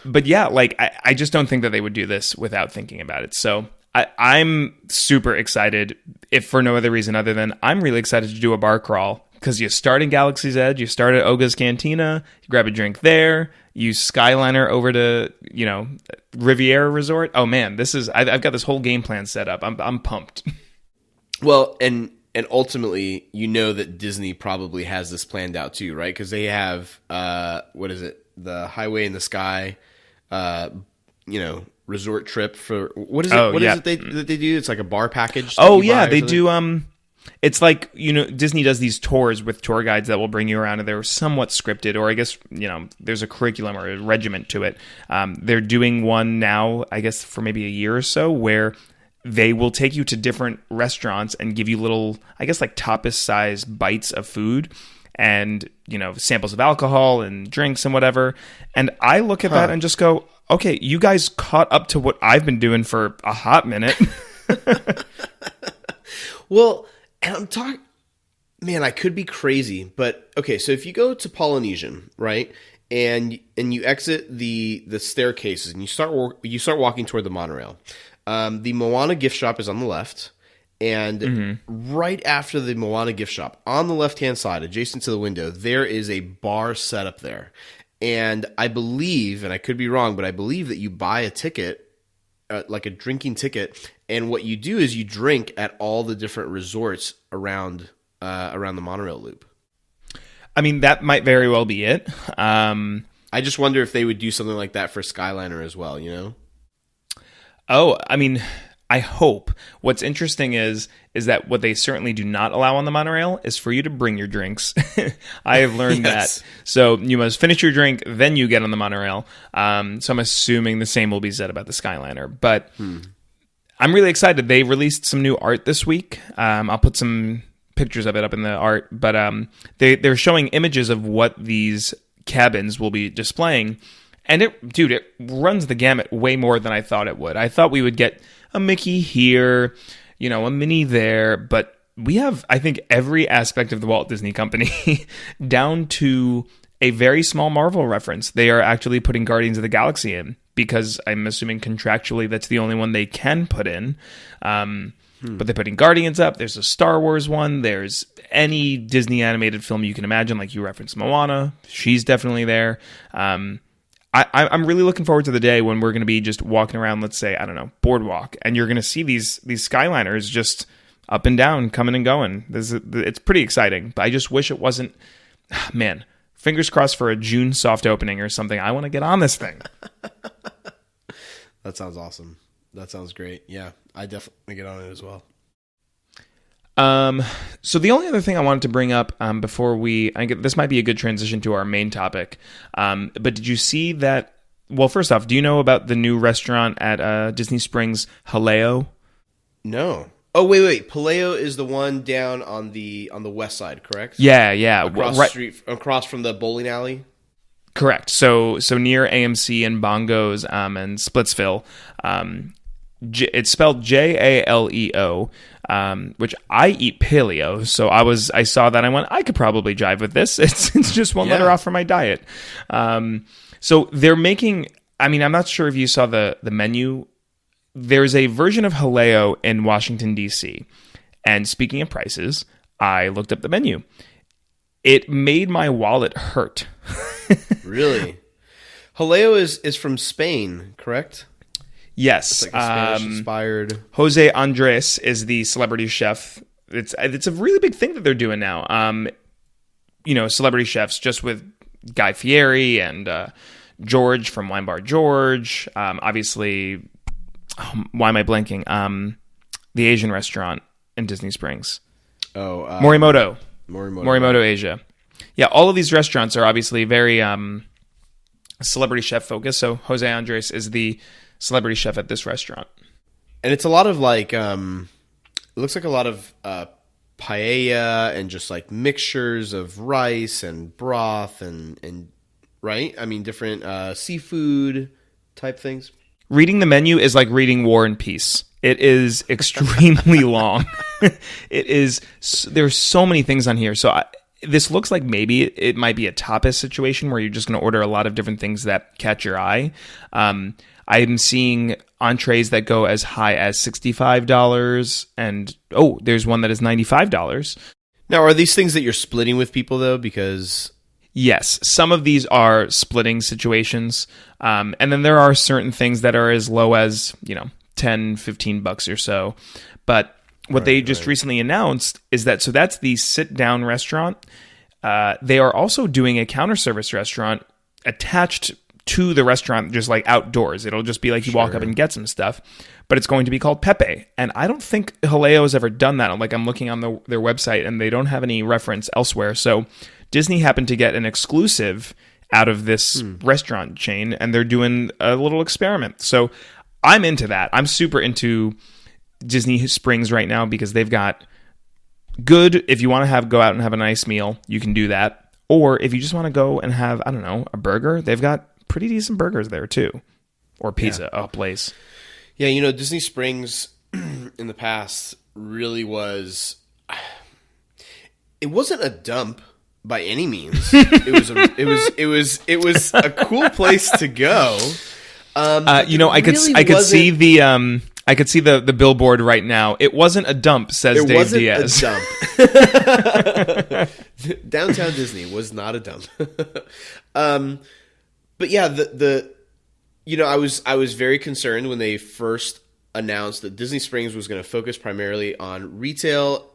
But yeah, like I just don't think that they would do this without thinking about it. So I'm super excited, if for no other reason other than I'm really excited to do a bar crawl, because you start in Galaxy's Edge, you start at Oga's Cantina, you grab a drink there, you Skyliner over to Riviera Resort. Oh man, I've got this whole game plan set up. I'm pumped. Well, and ultimately, that Disney probably has this planned out too, right? Because they have what is it? The Highway in the Sky, resort trip for what is it? What is it that they do? It's like a bar package. Oh yeah, they do. It's like, Disney does these tours with tour guides that will bring you around, and they're somewhat scripted, or I guess, there's a curriculum or a regiment to it. They're doing one now, I guess, for maybe a year or so, where they will take you to different restaurants and give you little, I guess, like tapas-size bites of food and, samples of alcohol and drinks and whatever. And I look at that and just go, okay, you guys caught up to what I've been doing for a hot minute. Well, and I'm talking, man, I could be crazy, but okay, so if you go to Polynesian, right, and you exit the staircases and you start walking toward the monorail, the Moana gift shop is on the left, and right after the Moana gift shop, on the left-hand side, adjacent to the window, there is a bar set up there. And I believe, and I could be wrong, but I believe that you buy a ticket, like a drinking ticket, and what you do is you drink at all the different resorts around the monorail loop. I mean, that might very well be it. I just wonder if they would do something like that for Skyliner as well, Oh, I mean, I hope. What's interesting is that what they certainly do not allow on the monorail is for you to bring your drinks. I have learned that. So you must finish your drink, then you get on the monorail. So I'm assuming the same will be said about the Skyliner. But I'm really excited. They released some new art this week. I'll put some pictures of it up in the art. But they're showing images of what these cabins will be displaying. And it runs the gamut way more than I thought it would. I thought we would get a Mickey here, a Minnie there, but we have, I think, every aspect of the Walt Disney Company down to a very small Marvel reference. They are actually putting Guardians of the Galaxy in, because I'm assuming contractually that's the only one they can put in. But they're putting Guardians up. There's a Star Wars one. There's any Disney animated film you can imagine, like you referenced Moana. She's definitely there. I'm really looking forward to the day when we're going to be just walking around, let's say, I don't know, Boardwalk, and you're going to see these Skyliners just up and down, coming and going. It's pretty exciting, but I just wish it wasn't, man, fingers crossed for a June soft opening or something. I want to get on this thing. That sounds awesome. That sounds great. Yeah, I definitely get on it as well. So the only other thing I wanted to bring up before this might be a good transition to our main topic. But did you see that? Well, first off, do you know about the new restaurant at Disney Springs, Haleo? No. Oh, wait. Paleo is the one down on the west side, correct? Yeah. Across the street, across from the bowling alley. Correct. So near AMC and Bongos and Splitsville. It's spelled Jaleo, which I eat paleo. So I saw that. I went, I could probably jive with this. It's just one letter off from my diet. So they're making, I mean, I'm not sure if you saw the menu. There's a version of Haleo in Washington, D.C. And speaking of prices, I looked up the menu. it made my wallet hurt. Really? Jaleo is from Spain, correct? Yes. It's like a Spanish-inspired. Jose Andres is the celebrity chef. It's a really big thing that they're doing now. Celebrity chefs just with Guy Fieri and George from Wine Bar George. Obviously, why am I blanking? The Asian restaurant in Disney Springs. Morimoto. Morimoto Asia. Yeah, all of these restaurants are obviously very celebrity chef focused. So Jose Andres is the celebrity chef at this restaurant. And it's a lot of like, it looks like a lot of paella and just like mixtures of rice and broth and right? I mean, different seafood type things. Reading the menu is like reading War and Peace. It is extremely long. There's so many things on here. So this looks like maybe it might be a tapas situation where you're just going to order a lot of different things that catch your eye. I'm seeing entrees that go as high as $65 and there's one that is $95. Now, are these things that you're splitting with people though? Because yes, some of these are splitting situations. And then there are certain things that are as low as, $10, $15 or so. But what they just recently announced is that, so that's the sit-down restaurant. They are also doing a counter service restaurant attached to the restaurant, just like outdoors. It'll just be like you walk up and get some stuff, but it's going to be called Pepe. And I don't think Jaleo has ever done that. Like I'm looking on their website and they don't have any reference elsewhere. So Disney happened to get an exclusive out of this restaurant chain and they're doing a little experiment. So I'm into that. I'm super into Disney Springs right now because they've got good, if you want to go out and have a nice meal, you can do that. Or if you just want to go and have, I don't know, a burger, they've got pretty decent burgers there too. Or pizza, a place. Yeah, Disney Springs in the past really was, it wasn't a dump by any means. It was a cool place to go. I could see the billboard right now. It wasn't a dump, says Dave Diaz. A dump. Downtown Disney was not a dump. But yeah, I was very concerned when they first announced that Disney Springs was going to focus primarily on retail,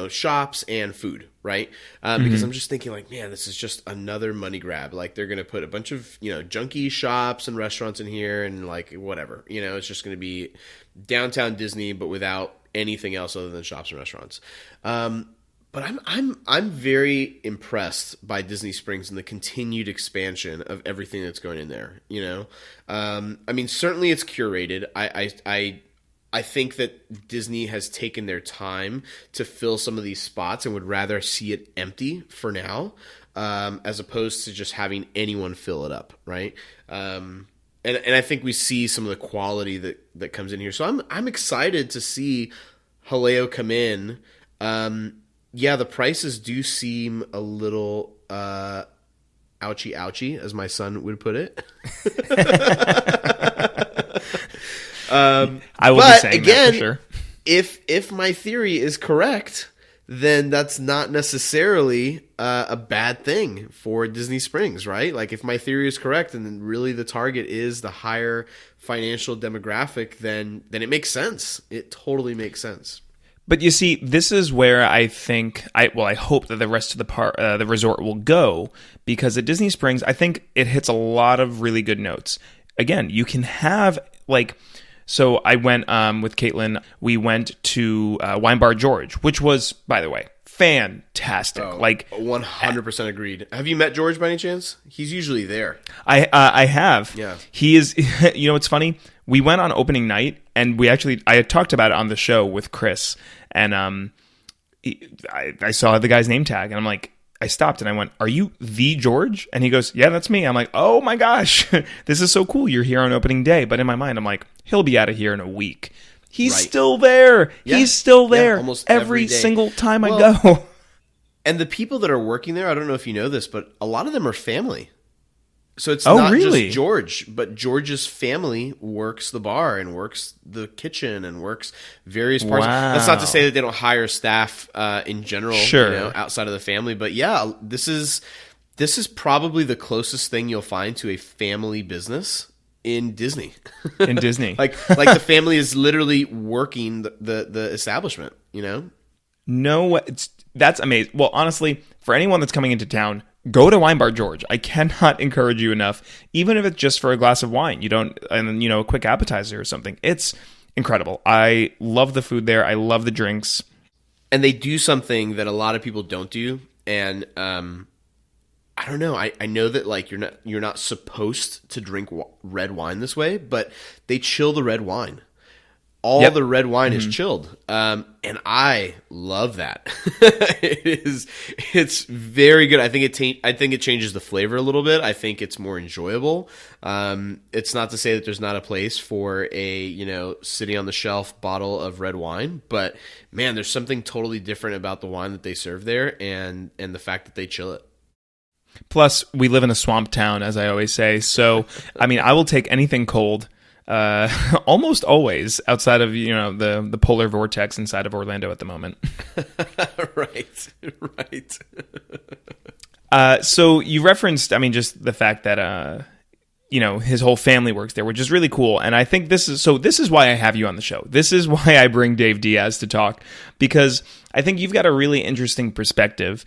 shops and food, right? Because I'm just thinking like, man, this is just another money grab. Like they're going to put a bunch of, junky shops and restaurants in here and like whatever, it's just going to be downtown Disney, but without anything else other than shops and restaurants. But I'm very impressed by Disney Springs and the continued expansion of everything that's going in there. I mean, certainly it's curated. I think that Disney has taken their time to fill some of these spots and would rather see it empty for now, as opposed to just having anyone fill it up, right? And I think we see some of the quality that comes in here. So I'm excited to see Jaleo come in. Yeah, the prices do seem a little ouchie ouchie, as my son would put it. I will be saying again, that for sure. If my theory is correct, then that's not necessarily a bad thing for Disney Springs, right? Like if my theory is correct, and then really the target is the higher financial demographic, then it makes sense. It totally makes sense. But you see, this is where I think I hope that the rest of the resort will go, because at Disney Springs, I think it hits a lot of really good notes. Again, you can have so I went with Caitlin. We went to Wine Bar George, which was, by the way, fantastic. 100% agreed. Have you met George by any chance? He's usually there. I have. Yeah. He is. It's funny. We went on opening night, and I had talked about it on the show with Chris, and I saw the guy's name tag, and I'm like, I stopped and I went, "Are you the George?" And he goes, "Yeah, that's me." I'm like, "Oh my gosh, this is so cool! You're here on opening day." But in my mind, I'm like, he'll be out of here in a week. He's still there. Yeah. He's still there. Almost every single time I go. And the people that are working there, I don't know if you know this, but a lot of them are family. So it's not just George, but George's family works the bar and works the kitchen and works various parts. Wow. That's not to say that they don't hire staff in general, sure. outside of the family. But yeah, this is probably the closest thing you'll find to a family business in Disney. In Disney, like the family is literally working the establishment. No, that's amazing. Well, honestly, for anyone that's coming into town, go to Wine Bar George. I cannot encourage you enough, even if it's just for a glass of wine. A quick appetizer or something. It's incredible. I love the food there. I love the drinks. And they do something that a lot of people don't do. And I don't know. I know that like you're not supposed to drink red wine this way, but they chill the red wine. All the red wine is chilled, and I love that. It's very good. I think it changes the flavor a little bit. I think it's more enjoyable. It's not to say that there's not a place for a sitting on the shelf bottle of red wine, but man, there's something totally different about the wine that they serve there, and the fact that they chill it. Plus, we live in a swamp town, as I always say. So, I mean, I will take anything cold. Almost always outside of the polar vortex inside of Orlando at the moment. right. So you referenced, just the fact that his whole family works there, which is really cool. And I think this is why I have you on the show. This is why I bring Dave Diaz to talk, because I think you've got a really interesting perspective.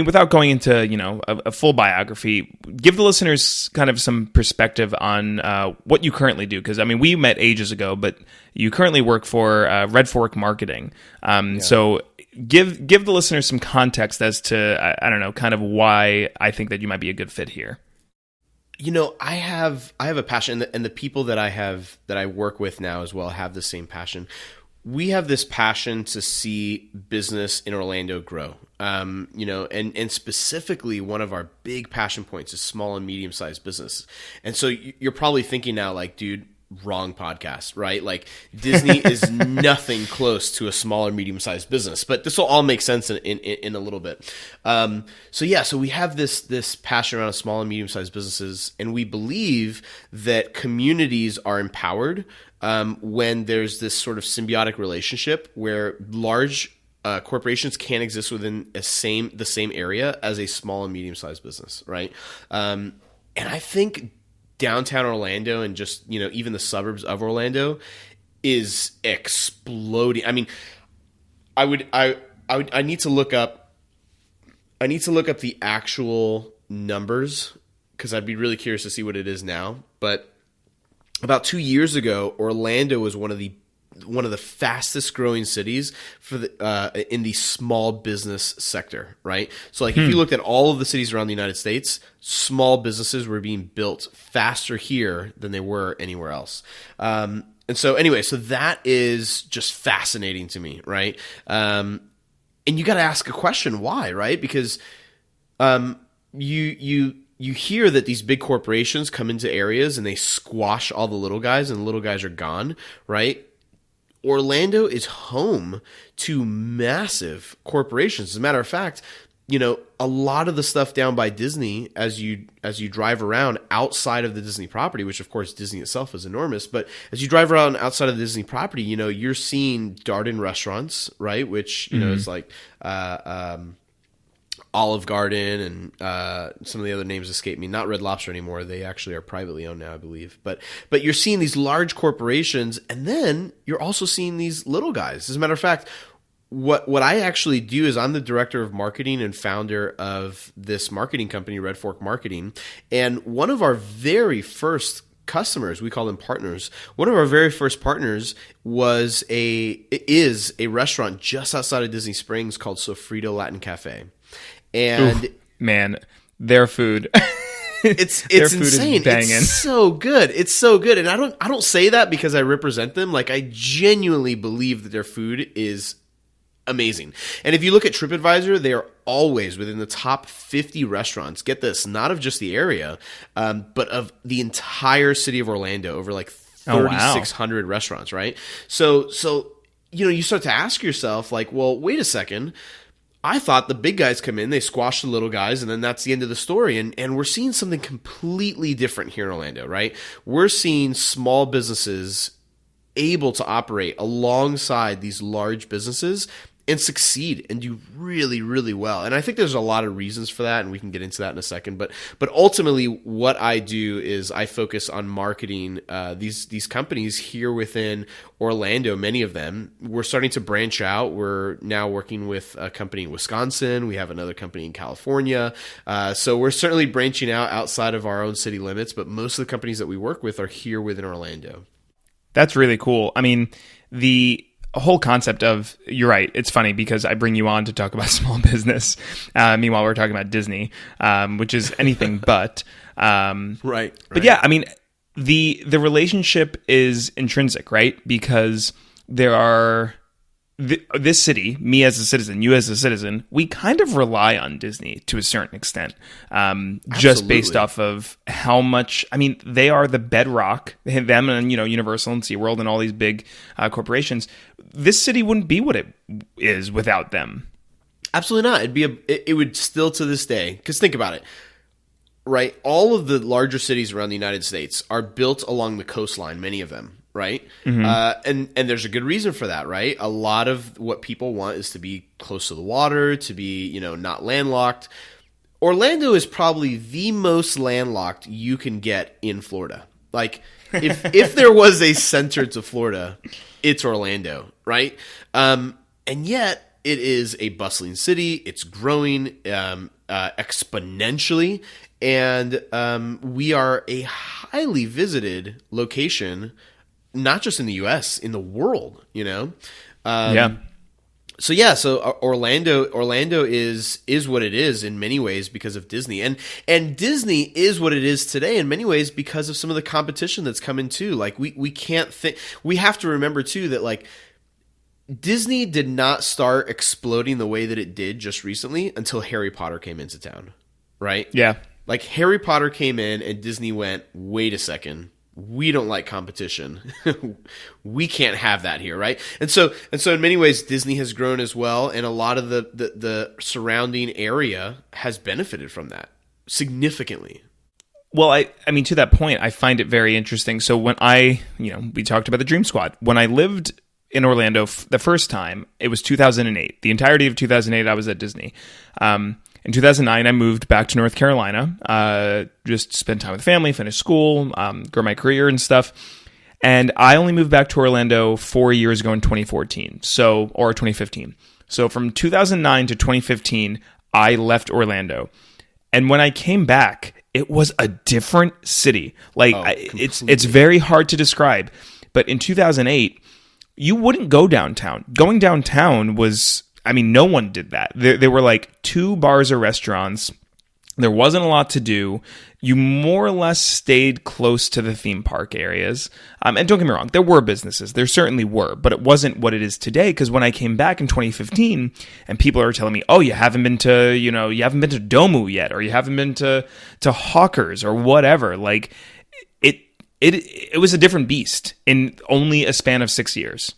Without going into, a full biography, give the listeners kind of some perspective on what you currently do. Because, we met ages ago, but you currently work for RedFork Marketing. So give the listeners some context as to, I don't know, kind of why I think that you might be a good fit here. I have a passion, and the people that I work with now as well have the same passion. We have this passion to see business in Orlando grow. And specifically one of our big passion points is small and medium-sized business. And so you're probably thinking now, like, dude, wrong podcast, right? Like, Disney is nothing close to a small or medium-sized business, but this will all make sense in a little bit. So we have this passion around small and medium-sized businesses, and we believe that communities are empowered when there's this sort of symbiotic relationship where large corporations can't exist within the same area as a small and medium-sized business, right? And I think downtown Orlando and just even the suburbs of Orlando is exploding. I need to look up the actual numbers because I'd be really curious to see what it is now. But about 2 years ago, Orlando was one of the fastest growing cities for in the small business sector, right? So like if you looked at all of the cities around the United States, small businesses were being built faster here than they were anywhere else. And so anyway, so that is just fascinating to me, right? And you got to ask a question, why, right? Because you hear that these big corporations come into areas and they squash all the little guys and the little guys are gone, right? Orlando is home to massive corporations. As a matter of fact, a lot of the stuff down by Disney, as you drive around outside of the Disney property, which of course Disney itself is enormous, but as you drive around outside of the Disney property, you're seeing Darden restaurants, right? Which is like Olive Garden and some of the other names escape me. Not Red Lobster anymore. They actually are privately owned now, I believe. But you're seeing these large corporations, and then you're also seeing these little guys. As a matter of fact, what I actually do is I'm the director of marketing and founder of this marketing company, RedFork Marketing. And one of our very first customers, we call them partners. One of our very first partners is a restaurant just outside of Disney Springs called Sofrito Latin Cafe. And man, their food. It's their food insane. Is banging. It's so good. It's so good. And I don't say that because I represent them. Like, I genuinely believe that their food is amazing. And if you look at TripAdvisor, they are always within the top 50 restaurants. Get this, not of just the area, but of the entire city of Orlando, over like 3,600 restaurants, right? So you start to ask yourself, like, well, wait a second. I thought the big guys come in, they squash the little guys, and then that's the end of the story. And we're seeing something completely different here in Orlando, right? We're seeing small businesses able to operate alongside these large businesses and succeed and do really, really well. And I think there's a lot of reasons for that, and we can get into that in a second. But ultimately, what I do is I focus on marketing these companies here within Orlando. Many of them, we're starting to branch out. We're now working with a company in Wisconsin. We have another company in California. So we're certainly branching out outside of our own city limits. But most of the companies that we work with are here within Orlando. That's really cool. I mean, the whole concept of, you're right, it's funny because I bring you on to talk about small business. Meanwhile, we're talking about Disney, which is anything but. Right. But yeah, I mean, the relationship is intrinsic, right? Because there are... this city, me as a citizen, you as a citizen, we kind of rely on Disney to a certain extent, just based off of how much. I mean, they are the bedrock. Them and Universal and SeaWorld and all these big corporations. This city wouldn't be what it is without them. Absolutely not. It would still to this day. Because think about it, right? All of the larger cities around the United States are built along the coastline. Many of them. Right. And there's a good reason for that, right? A lot of what people want is to be close to the water, to be, not landlocked. Orlando is probably the most landlocked you can get in Florida. Like if there was a center to Florida, it's Orlando, right? And yet it is a bustling city. It's growing exponentially. And we are a highly visited location, not just in the U.S., in the world, Yeah. So Orlando is what it is in many ways because of Disney, and Disney is what it is today in many ways because of some of the competition that's coming too. Like we can't think, we have to remember too that like Disney did not start exploding the way that it did just recently until Harry Potter came into town, right? Yeah. Like Harry Potter came in and Disney went, wait a second. We don't like competition. We can't have that here, right? And so in many ways, Disney has grown as well, and a lot of the surrounding area has benefited from that significantly. Well, I mean, to that point, I find it very interesting. So when we talked about the Dream Squad. When I lived in Orlando the first time, it was 2008. The entirety of 2008, I was at Disney. In 2009, I moved back to North Carolina, just spend time with family, finish school, grow my career and stuff. And I only moved back to Orlando 4 years ago in 2014, or 2015. So from 2009 to 2015, I left Orlando. And when I came back, it was a different city. Like it's very hard to describe. But in 2008, you wouldn't go downtown. Going downtown was... I mean, no one did that. There were like 2 bars or restaurants. There wasn't a lot to do. You more or less stayed close to the theme park areas. And don't get me wrong, there were businesses. There certainly were. But it wasn't what it is today. Because when I came back in 2015 and people are telling me, oh, you haven't been to Domu yet, or you haven't been to Hawkers or whatever. Like it was a different beast in only a span of 6 years.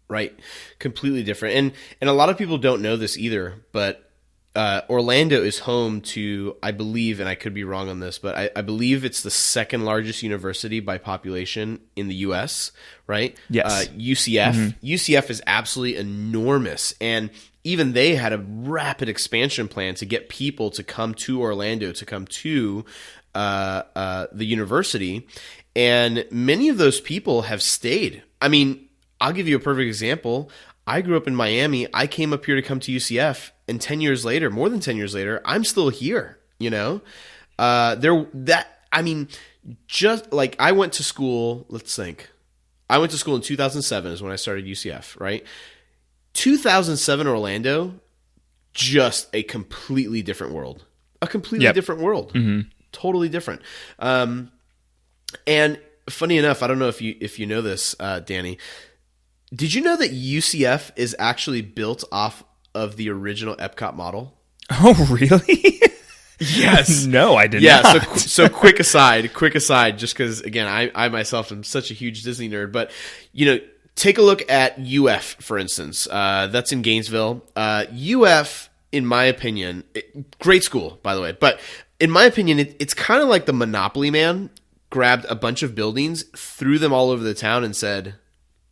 Right. Completely different. And a lot of people don't know this either, but Orlando is home to, I believe, and I could be wrong on this, but I believe it's the second largest university by population in the U.S., right? Yes. UCF. Mm-hmm. UCF is absolutely enormous. And even they had a rapid expansion plan to get people to come to Orlando, to come to the university. And many of those people have stayed. I mean, I'll give you a perfect example. I grew up in Miami. I came up here to come to UCF, and 10 years later, more than 10 years later, I'm still here, just like I went to school, let's think. I went to school in 2007 is when I started UCF, right? 2007 Orlando, just a completely different world. A completely different world. Mm-hmm. Totally different. And funny enough, I don't know if you know this, Danny. Did you know that UCF is actually built off of the original Epcot model? Oh, really? Yes. No, I did not. Yeah, so quick aside, just because, again, I myself am such a huge Disney nerd, but, take a look at UF, for instance. That's in Gainesville. UF in my opinion, great school, by the way, but in my opinion, it's kind of like the Monopoly man grabbed a bunch of buildings, threw them all over the town, and said,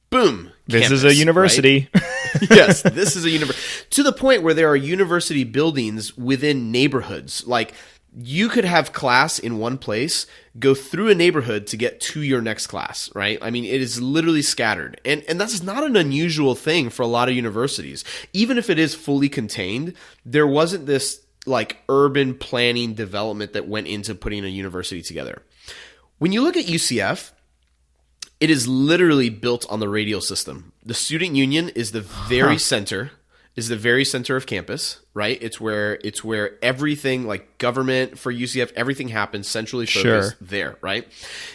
boom, this campus, is a university. Right? Yes, this is a university. To the point where there are university buildings within neighborhoods. Like, you could have class in one place, go through a neighborhood to get to your next class, right? I mean, it is literally scattered. And that's not an unusual thing for a lot of universities. Even if it is fully contained, there wasn't this like urban planning development that went into putting a university together. When you look at UCF, it is literally built on the radial system. The student union is the very center of campus, right? It's where everything, like government for UCF, everything happens centrally focused there, right?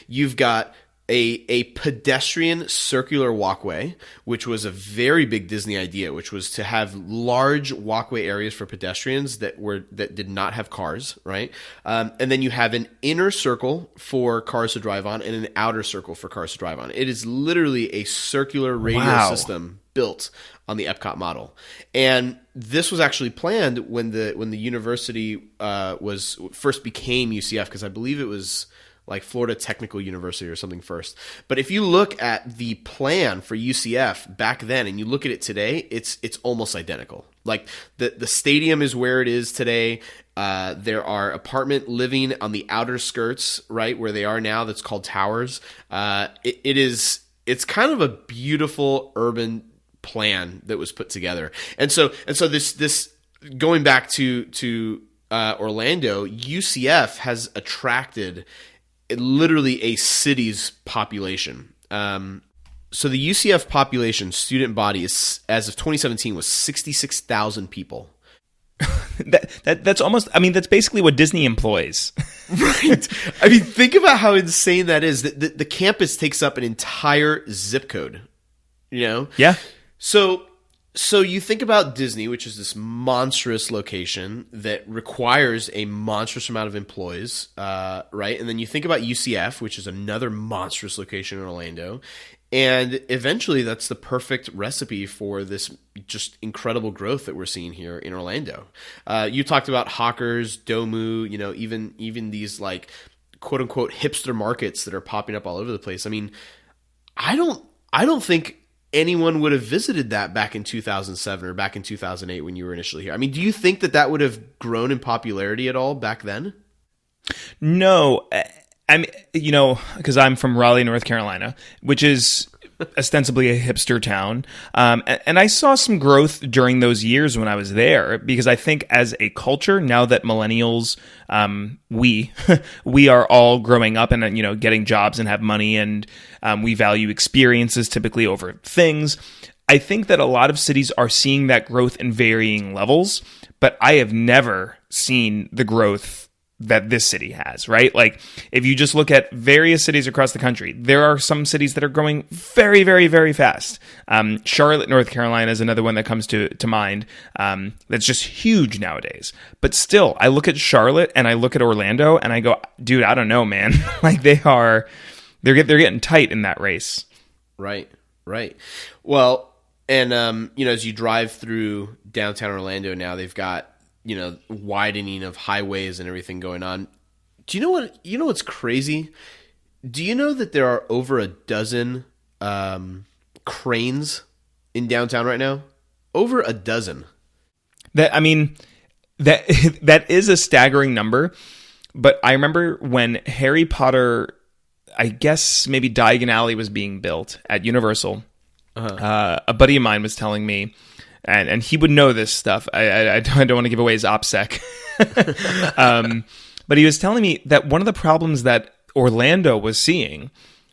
You've got a pedestrian circular walkway, which was a very big Disney idea, which was to have large walkway areas for pedestrians that did not have cars, right? And then you have an inner circle for cars to drive on and an outer circle for cars to drive on. It is literally a circular radial system built on the Epcot model. And this was actually planned when the university was first became UCF, because I believe it was like Florida Technical University or something first. But if you look at the plan for UCF back then and you look at it today, it's almost identical. Like the stadium is where it is today. There are apartment living on the outer skirts, right, where they are now. That's called towers. It's kind of a beautiful urban plan that was put together. And so this going back to Orlando, UCF has attracted literally a city's population. So the UCF population student body is, as of 2017, was 66,000 people. That's almost, I mean, that's basically what Disney employs. Right. I mean, think about how insane that is. The campus takes up an entire zip code, you know? Yeah. So you think about Disney, which is this monstrous location that requires a monstrous amount of employees, right? And then you think about UCF, which is another monstrous location in Orlando. And eventually that's the perfect recipe for this just incredible growth that we're seeing here in Orlando. You talked about Hawkers, Domu, you know, even these like quote unquote hipster markets that are popping up all over the place. I mean, I don't think anyone would have visited that back in 2007 or back in 2008 when you were initially here. I mean, do you think that would have grown in popularity at all back then? No. I mean, you know, because I'm from Raleigh, North Carolina, which is ostensibly a hipster town. And I saw some growth during those years when I was there, because I think as a culture, now that millennials, we are all growing up and, you know, getting jobs and have money, and we value experiences typically over things. I think that a lot of cities are seeing that growth in varying levels, but I have never seen the growth that this city has, right? Like, if you just look at various cities across the country, there are some cities that are growing very, very, very fast. Charlotte, North Carolina is another one that comes to mind. That's just huge nowadays. But still, I look at Charlotte and I look at Orlando and I go, dude, I don't know, man. Like, they're getting tight in that race. Right. Well, and you know, as you drive through downtown Orlando now, they've got, you know, widening of highways and everything going on. Do you know what's crazy? Do you know that there are over a dozen cranes in downtown right now? Over a dozen. That is a staggering number. But I remember when Harry Potter, I guess maybe Diagon Alley was being built at Universal. A buddy of mine was telling me, and he would know this stuff. I don't want to give away his OPSEC. But he was telling me that one of the problems that Orlando was seeing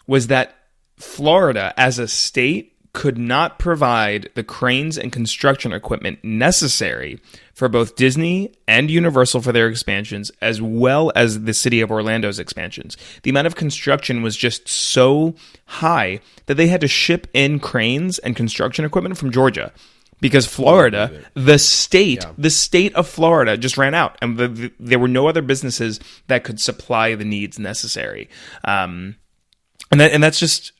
was that Florida as a state could not provide the cranes and construction equipment necessary for both Disney and Universal for their expansions, as well as the city of Orlando's expansions. The amount of construction was just so high that they had to ship in cranes and construction equipment from Georgia. Because Florida, the state of Florida just ran out, and there were no other businesses that could supply the needs necessary. And that's just,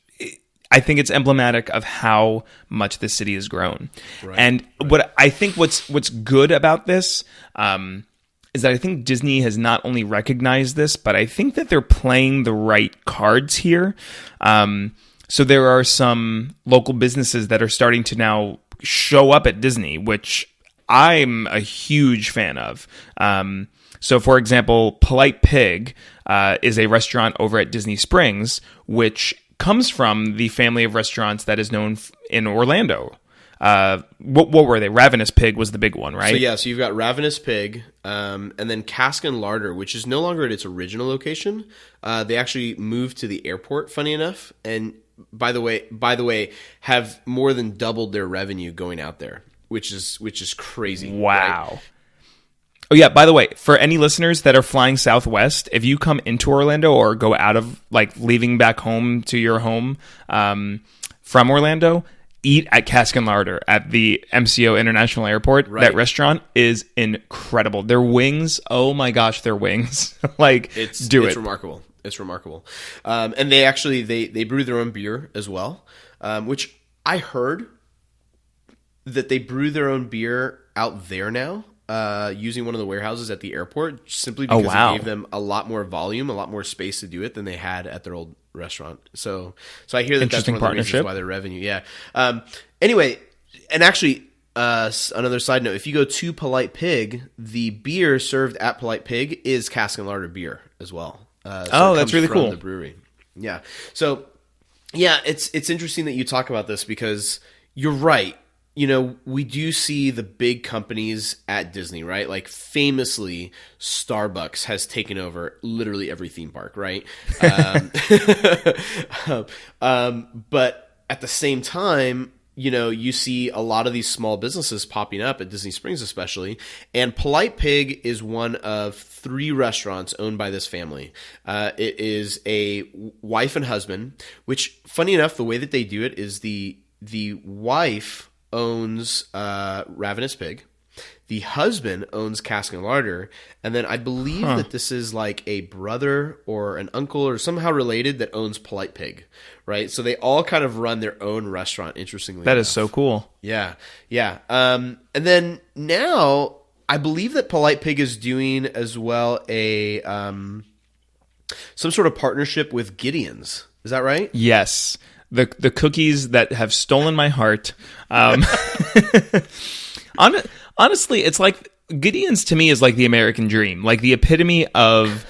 I think it's emblematic of how much the city has grown. And what I think what's good about this is that I think Disney has not only recognized this, but I think that they're playing the right cards here. So there are some local businesses that are starting to now show up at Disney, which I'm a huge fan of. So, for example, Polite Pig is a restaurant over at Disney Springs, which comes from the family of restaurants that is known in Orlando. What were they? Ravenous Pig was the big one, right? So you've got Ravenous Pig, and then Cask and Larder, which is no longer at its original location. They actually moved to the airport, funny enough, and by the way, have more than doubled their revenue going out there, which is crazy. Wow. Right? Oh, yeah, by the way, for any listeners that are flying Southwest, if you come into Orlando or go out of, like, leaving back home to your home from Orlando, eat at Cask and Larder at the MCO International Airport. Right. That restaurant is incredible. Their wings, oh my gosh, their wings. It's remarkable. It's remarkable. And they actually, they brew their own beer as well, which I heard that they brew their own beer out there now. Using one of the warehouses at the airport, simply because it gave them a lot more volume, a lot more space to do it than they had at their old restaurant. So I hear that that's one of the reasons why their revenue. Yeah. Anyway, and actually, another side note: if you go to Polite Pig, the beer served at Polite Pig is Cask and Larder beer as well. That's really cool. The brewery. Yeah. So yeah, it's interesting that you talk about this because you're right. You know, we do see the big companies at Disney, right? Like famously, Starbucks has taken over literally every theme park, right? But at the same time, you know, you see a lot of these small businesses popping up at Disney Springs especially, and Polite Pig is one of 3 restaurants owned by this family. It is a wife and husband, which, funny enough, the way that they do it is the wife owns Ravenous Pig, the husband owns Cask and Larder, and then I believe that this is like a brother or an uncle or somehow related that owns Polite Pig, right? So they all kind of run their own restaurant, interestingly That enough. is so cool. Yeah. And then now I believe that Polite Pig is doing as well a some sort of partnership with Gideon's. Is that right? Yes. The cookies that have stolen my heart. Honestly, it's like Gideon's to me is like the American dream, like the epitome of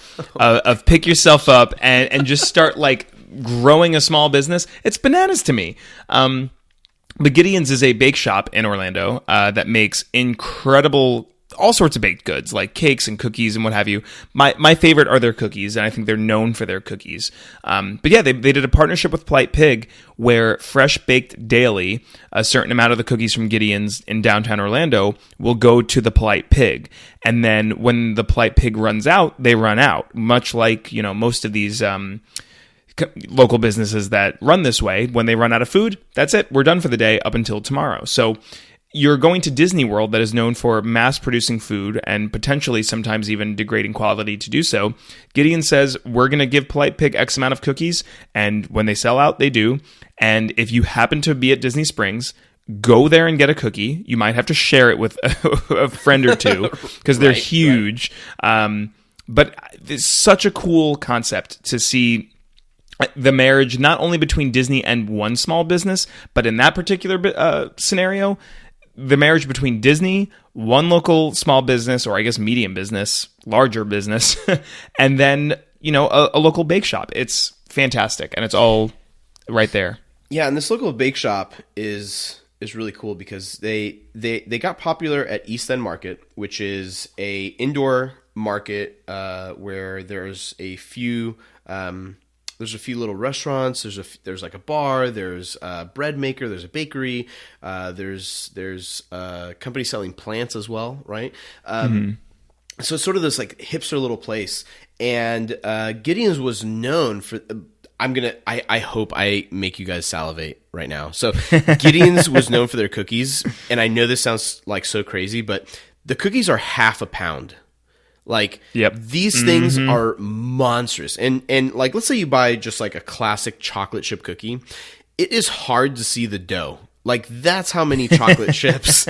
pick yourself up and just start like growing a small business. It's bananas to me. But Gideon's is a bake shop in Orlando that makes incredible all sorts of baked goods like cakes and cookies and what have you. My favorite are their cookies, and I think they're known for their cookies. But yeah, they did a partnership with Polite Pig where fresh baked daily, a certain amount of the cookies from Gideon's in downtown Orlando will go to the Polite Pig. And then when the Polite Pig runs out, they run out, much like, you know, most of these local businesses that run this way. When they run out of food, that's it. We're done for the day up until tomorrow. So you're going to Disney World that is known for mass producing food and potentially sometimes even degrading quality to do so. Gideon says, we're going to give Polite Pig X amount of cookies, and when they sell out, they do. And if you happen to be at Disney Springs, go there and get a cookie. You might have to share it with a friend or two because they're huge. Right. But it's such a cool concept to see the marriage not only between Disney and one small business, but in that particular scenario, the marriage between Disney, one local small business, or I guess medium business, larger business, and then, you know, a local bake shop. It's fantastic, and it's all right there. Yeah, and this local bake shop is really cool because they got popular at East End Market, which is a indoor market where there's a few little restaurants. There's like a bar. There's a bread maker. There's a bakery. There's a company selling plants as well, right? So it's sort of this like hipster little place. And Gideon's was known for. I hope I make you guys salivate right now. So Gideon's was known for their cookies, and I know this sounds like so crazy, but the cookies are half a pound. Like, these things are monstrous. And like, let's say you buy just like a classic chocolate chip cookie. it is hard to see the dough. Like, that's how many chocolate chips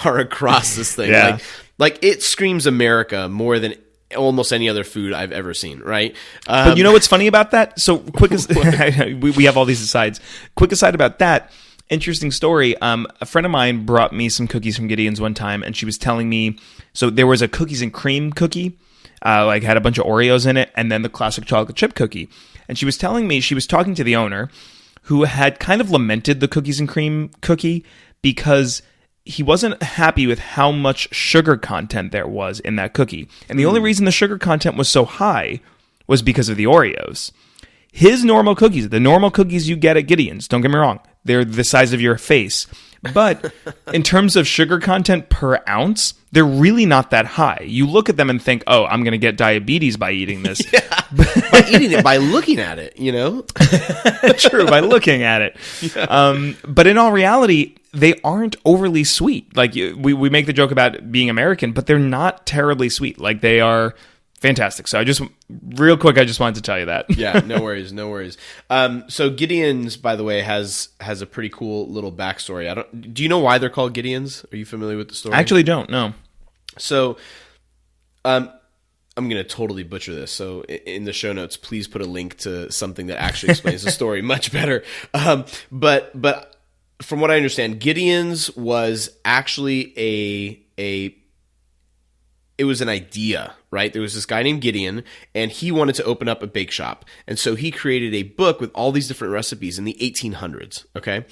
are across this thing. Yeah. Like it screams America more than almost any other food I've ever seen, right? But you know what's funny about that? So quick, we have all these asides. Quick aside about that. Interesting story. A friend of mine brought me some cookies from Gideon's one time, and she was telling me, so there was a cookies and cream cookie, like had a bunch of Oreos in it, and then the classic chocolate chip cookie. And she was telling me, she was talking to the owner, who had kind of lamented the cookies and cream cookie because he wasn't happy with how much sugar content there was in that cookie. And the only reason the sugar content was so high was because of the Oreos. His normal cookies, the normal cookies you get at Gideon's, don't get me wrong, they're the size of your face. But in terms of sugar content per ounce, they're really not that high. You look at them and think, oh, I'm going to get diabetes by eating this. By eating it, by looking at it, you know? True, by looking at it. Yeah. But in all reality, they aren't overly sweet. Like, we make the joke about being American, but they're not terribly sweet. Like, they are fantastic. So real quick, I just wanted to tell you that. Yeah, no worries. So Gideon's, by the way, has a pretty cool little backstory. Do you know why they're called Gideon's? Are you familiar with the story? I actually don't, no. So, I'm going to totally butcher this. So in the show notes, please put a link to something that actually explains the story much better. But from what I understand, Gideon's was actually it was an idea, right? There was this guy named Gideon, and he wanted to open up a bake shop. And so he created a book with all these different recipes in the 1800s, okay?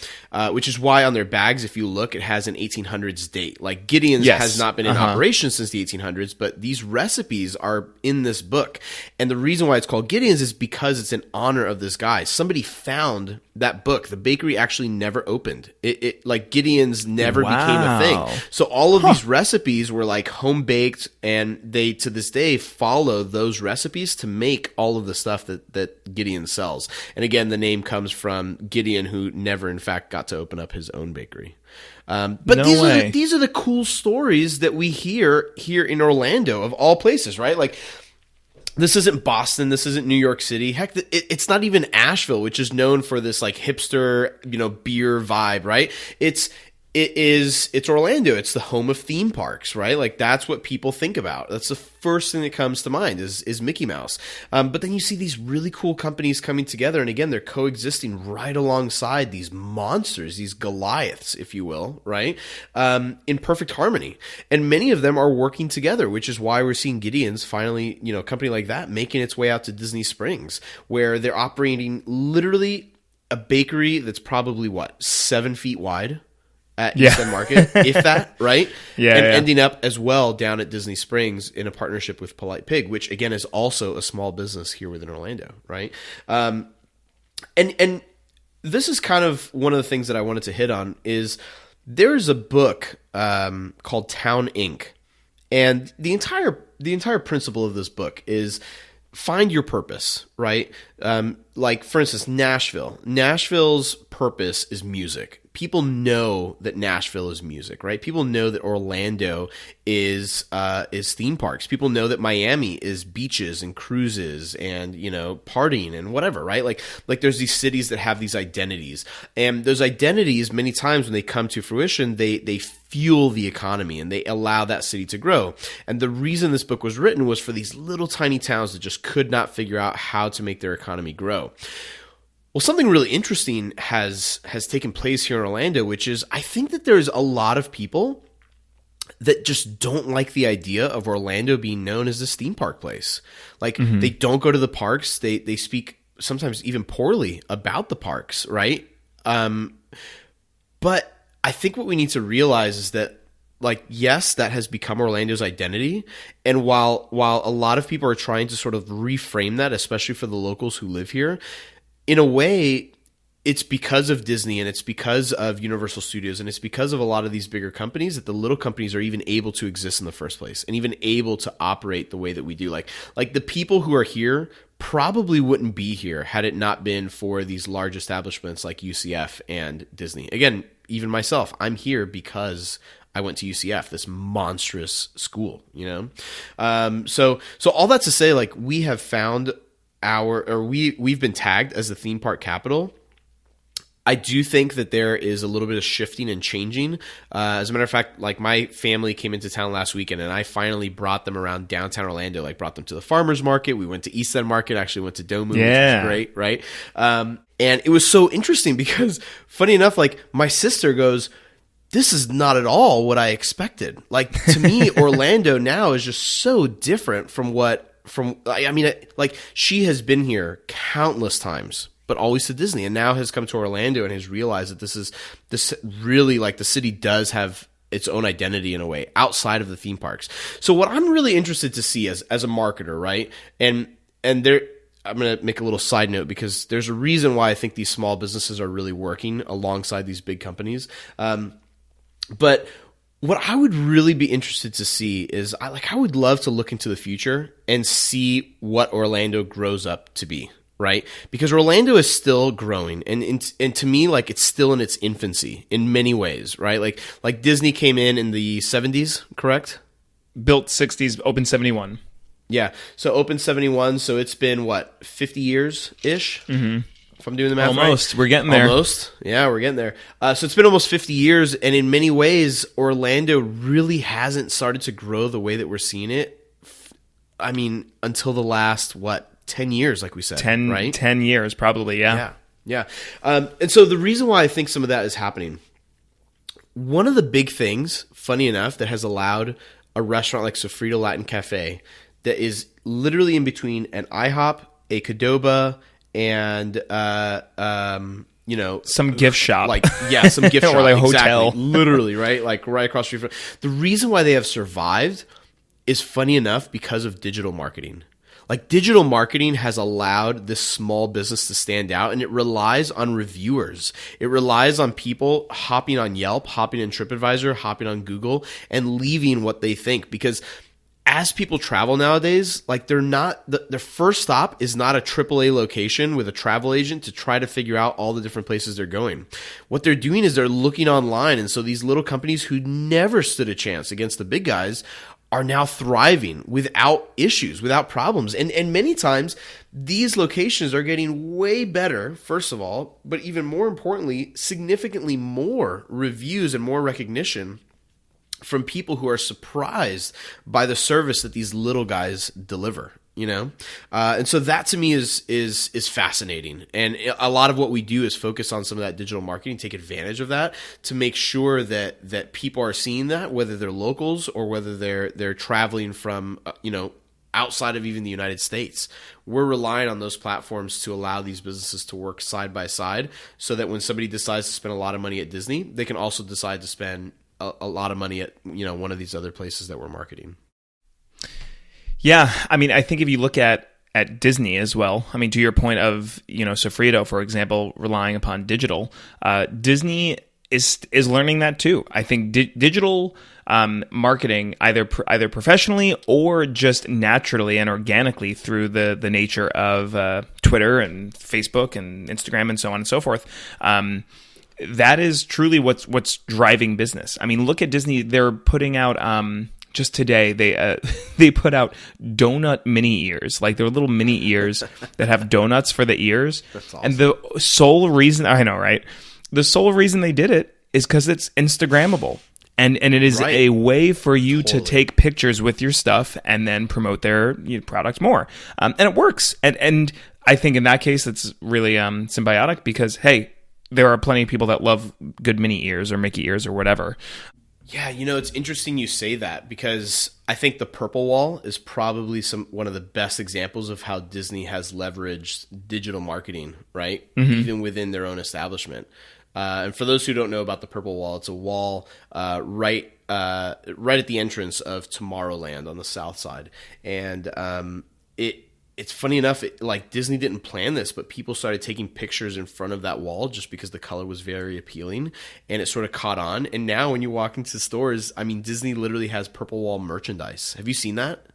Which is why on their bags, if you look, it has an 1800s date. Like Gideon's has not been in operation since the 1800s, but these recipes are in this book. And the reason why it's called Gideon's is because it's in honor of this guy. Somebody found that book. The bakery actually never opened. It like Gideon's never became a thing. So all of these recipes were like home baked, and they to this day follow those recipes to make all of the stuff that Gideon sells. And again, the name comes from Gideon, who never in fact got to open up his own bakery. But these are the cool stories that we hear here in Orlando, of all places, right? Like, this isn't Boston. This isn't New York City. Heck, it's not even Asheville, which is known for this like hipster, beer vibe, right? It's Orlando. It's the home of theme parks, right? Like, that's what people think about. That's the first thing that comes to mind is Mickey Mouse. But then you see these really cool companies coming together, and again, they're coexisting right alongside these monsters, these Goliaths, if you will, right? In perfect harmony. And many of them are working together, which is why we're seeing Gideon's finally, a company like that making its way out to Disney Springs, where they're operating literally a bakery that's probably 7 feet wide at East End Market, if that, right? Ending up as well down at Disney Springs in a partnership with Polite Pig, which again is also a small business here within Orlando, right? And this is kind of one of the things that I wanted to hit on is there's a book called Town Inc. And the entire principle of this book is find your purpose, right? Like, for instance, Nashville's purpose is music. People know that Nashville is music, right? People know that Orlando is theme parks. People know that Miami is beaches and cruises and, partying and whatever, right? Like there's these cities that have these identities. And those identities, many times when they come to fruition, they fuel the economy and they allow that city to grow. And the reason this book was written was for these little tiny towns that just could not figure out how to make their economy grow. Well, something really interesting has taken place here in Orlando, which is I think that there's a lot of people that just don't like the idea of Orlando being known as this theme park place. Like, they don't go to the parks. They speak sometimes even poorly about the parks, right? But I think what we need to realize is that, like, yes, that has become Orlando's identity. And while a lot of people are trying to sort of reframe that, especially for the locals who live here, in a way, it's because of Disney and it's because of Universal Studios and it's because of a lot of these bigger companies that the little companies are even able to exist in the first place and even able to operate the way that we do. Like the people who are here probably wouldn't be here had it not been for these large establishments like UCF and Disney. Again, even myself, I'm here because I went to UCF, this monstrous school, So all that to say, like, we have found we've been tagged as the theme park capital I do think that there is a little bit of shifting and changing. As a matter of fact, like my family came into town last weekend, and I finally brought them around downtown Orlando. Like brought them to the farmers market. We went to East End Market. Actually went to Domu, which was great, right? And it was so interesting because, funny enough, like my sister goes, "This is not at all what I expected." Like to me, Orlando now is just so different from like she has been here countless times, but always to Disney, and now has come to Orlando and has realized that this really, like, the city does have its own identity in a way outside of the theme parks. So what I'm really interested to see as a marketer, right? And there, I'm going to make a little side note because there's a reason why I think these small businesses are really working alongside these big companies. But what I would really be interested to see is I would love to look into the future and see what Orlando grows up to be. Right? Because Orlando is still growing, and to me, like, it's still in its infancy in many ways, right? Like Disney came in the 70s, correct? Built 60s, opened 71. Yeah, so opened 71, so it's been, what, 50 years-ish? Mm-hmm. If I'm doing the math almost. right? We're getting there. Almost. Yeah, we're getting there. So it's been almost 50 years, and in many ways, Orlando really hasn't started to grow the way that we're seeing it, I mean, until the last, 10 years, like we said, 10, right? 10 years, probably, yeah. Yeah. And so the reason why I think some of that is happening, one of the big things, funny enough, that has allowed a restaurant like Sofrito Latin Cafe that is literally in between an IHOP, a Qdoba, and some gift shop, some gift shop, or like a exactly, hotel, literally, right, like right across the street. The reason why they have survived is, funny enough, because of digital marketing. Like, digital marketing has allowed this small business to stand out, and it relies on reviewers. It relies on people hopping on Yelp, hopping on TripAdvisor, hopping on Google, and leaving what they think. Because as people travel nowadays, like, they're not their first stop is not a AAA location with a travel agent to try to figure out all the different places they're going. What they're doing is they're looking online, and so these little companies who never stood a chance against the big guys are now thriving without issues, without problems. And many times, these locations are getting way better, first of all, but even more importantly, significantly more reviews and more recognition from people who are surprised by the service that these little guys deliver. And so that to me is fascinating. And a lot of what we do is focus on some of that digital marketing, take advantage of that to make sure that people are seeing that, whether they're locals or whether they're traveling from, outside of even the United States. We're relying on those platforms to allow these businesses to work side by side so that when somebody decides to spend a lot of money at Disney, they can also decide to spend a lot of money at, one of these other places that we're marketing. Yeah, I mean, I think if you look at Disney as well, I mean, to your point of, Sofrito, for example, relying upon digital, Disney is learning that too. I think digital marketing, either professionally or just naturally and organically through the nature of Twitter and Facebook and Instagram and so on and so forth, that is truly what's driving business. I mean, look at Disney; they're putting out. Just today, they put out donut mini ears, like they're little mini ears that have donuts for the ears. That's awesome. And the sole reason, I know, right? The sole reason they did it is because it's Instagrammable, and it is a way for you to take pictures with your stuff and then promote their products more, and it works. And I think in that case, it's really symbiotic because hey, there are plenty of people that love good mini ears or Mickey ears or whatever. Yeah, it's interesting you say that because I think the Purple Wall is probably one of the best examples of how Disney has leveraged digital marketing, right? Mm-hmm. Even within their own establishment. And for those who don't know about the Purple Wall, it's a wall right at the entrance of Tomorrowland on the south side. And it's funny enough, like Disney didn't plan this, but people started taking pictures in front of that wall just because the color was very appealing and it sort of caught on. And now when you walk into stores, I mean, Disney literally has Purple Wall merchandise. Have you seen that?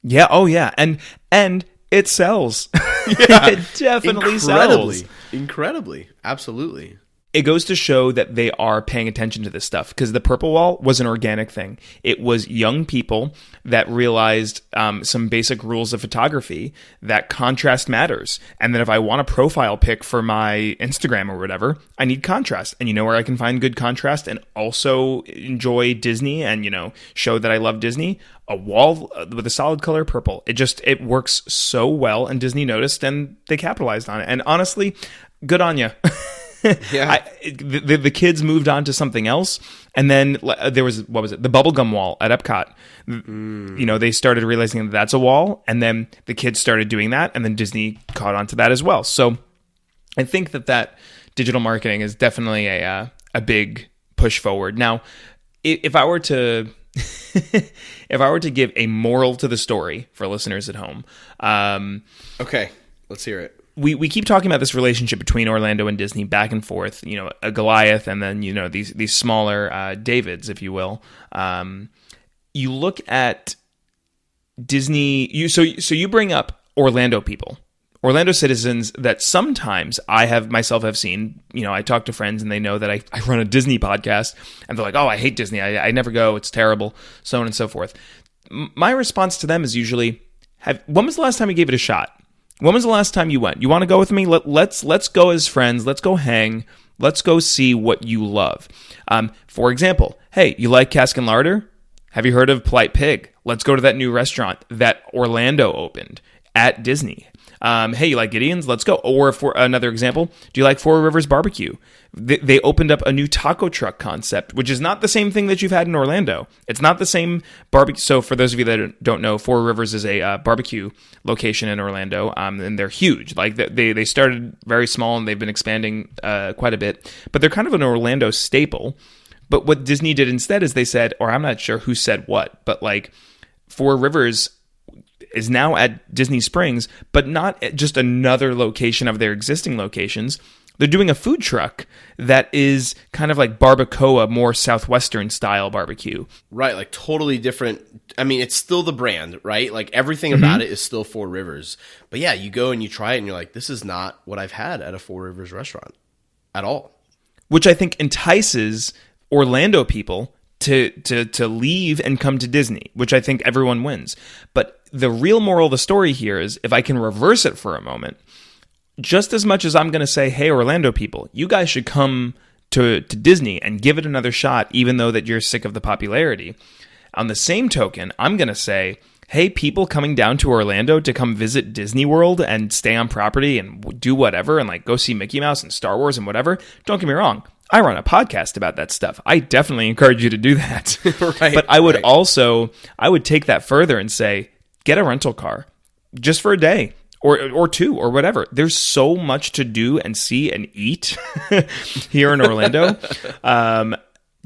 Yeah. Oh yeah. And it sells. Yeah, it definitely sells. Incredibly. Absolutely. it goes to show that they are paying attention to this stuff, because the purple wall was an organic thing. It was young people that realized some basic rules of photography, that contrast matters. And that if I want a profile pic for my Instagram or whatever, I need contrast. And you know where I can find good contrast and also enjoy Disney and, show that I love Disney? A wall with a solid color purple. It works so well, and Disney noticed and they capitalized on it. And honestly, good on you. Yeah. The kids moved on to something else, and then there was, the bubblegum wall at Epcot. They started realizing that that's a wall, and then the kids started doing that, and then Disney caught on to that as well. So I think that digital marketing is definitely a big push forward. Now, if I were to give a moral to the story for listeners at home, okay, let's hear it. We keep talking about this relationship between Orlando and Disney back and forth, a Goliath and then, these smaller Davids, if you will. You look at Disney, so you bring up Orlando people, Orlando citizens that sometimes I have seen, I talk to friends and they know that I run a Disney podcast and they're like, oh, I hate Disney. I never go. It's terrible, so on and so forth. My response to them is usually, when was the last time you gave it a shot? When was the last time you went? You want to go with me? Let's go as friends. Let's go hang. Let's go see what you love. For example, hey, you like Cask and Larder? Have you heard of Polite Pig? Let's go to that new restaurant that Orlando opened at Disney. Hey, you like Gideon's? Let's go. Or for another example, do you like Four Rivers Barbecue? They opened up a new taco truck concept, which is not the same thing that you've had in Orlando. It's not the same barbecue. So for those of you that don't know, Four Rivers is a barbecue location in Orlando, and they're huge. Like they started very small and they've been expanding quite a bit, but they're kind of an Orlando staple. But what Disney did instead is they said, or I'm not sure who said what, but like Four Rivers is now at Disney Springs, but not at just another location of their existing locations. They're doing a food truck that is kind of like barbacoa, more Southwestern style barbecue. Right, like totally different. I mean, it's still the brand, right? Like everything about it is still Four Rivers. But yeah, you go and you try it and you're like, this is not what I've had at a Four Rivers restaurant at all. Which I think entices Orlando people to leave and come to Disney, which I think everyone wins. But the real moral of the story here is, if I can reverse it for a moment, just as much as I'm going to say, hey, Orlando people, you guys should come to Disney and give it another shot, even though that you're sick of the popularity. On the same token, I'm going to say, hey, people coming down to Orlando to come visit Disney World and stay on property and do whatever and like go see Mickey Mouse and Star Wars and whatever. Don't get me wrong. I run a podcast about that stuff. I definitely encourage you to do that. Right, but I would also, I would take that further and say, get a rental car just for a day or two or whatever. There's so much to do and see and eat here in Orlando.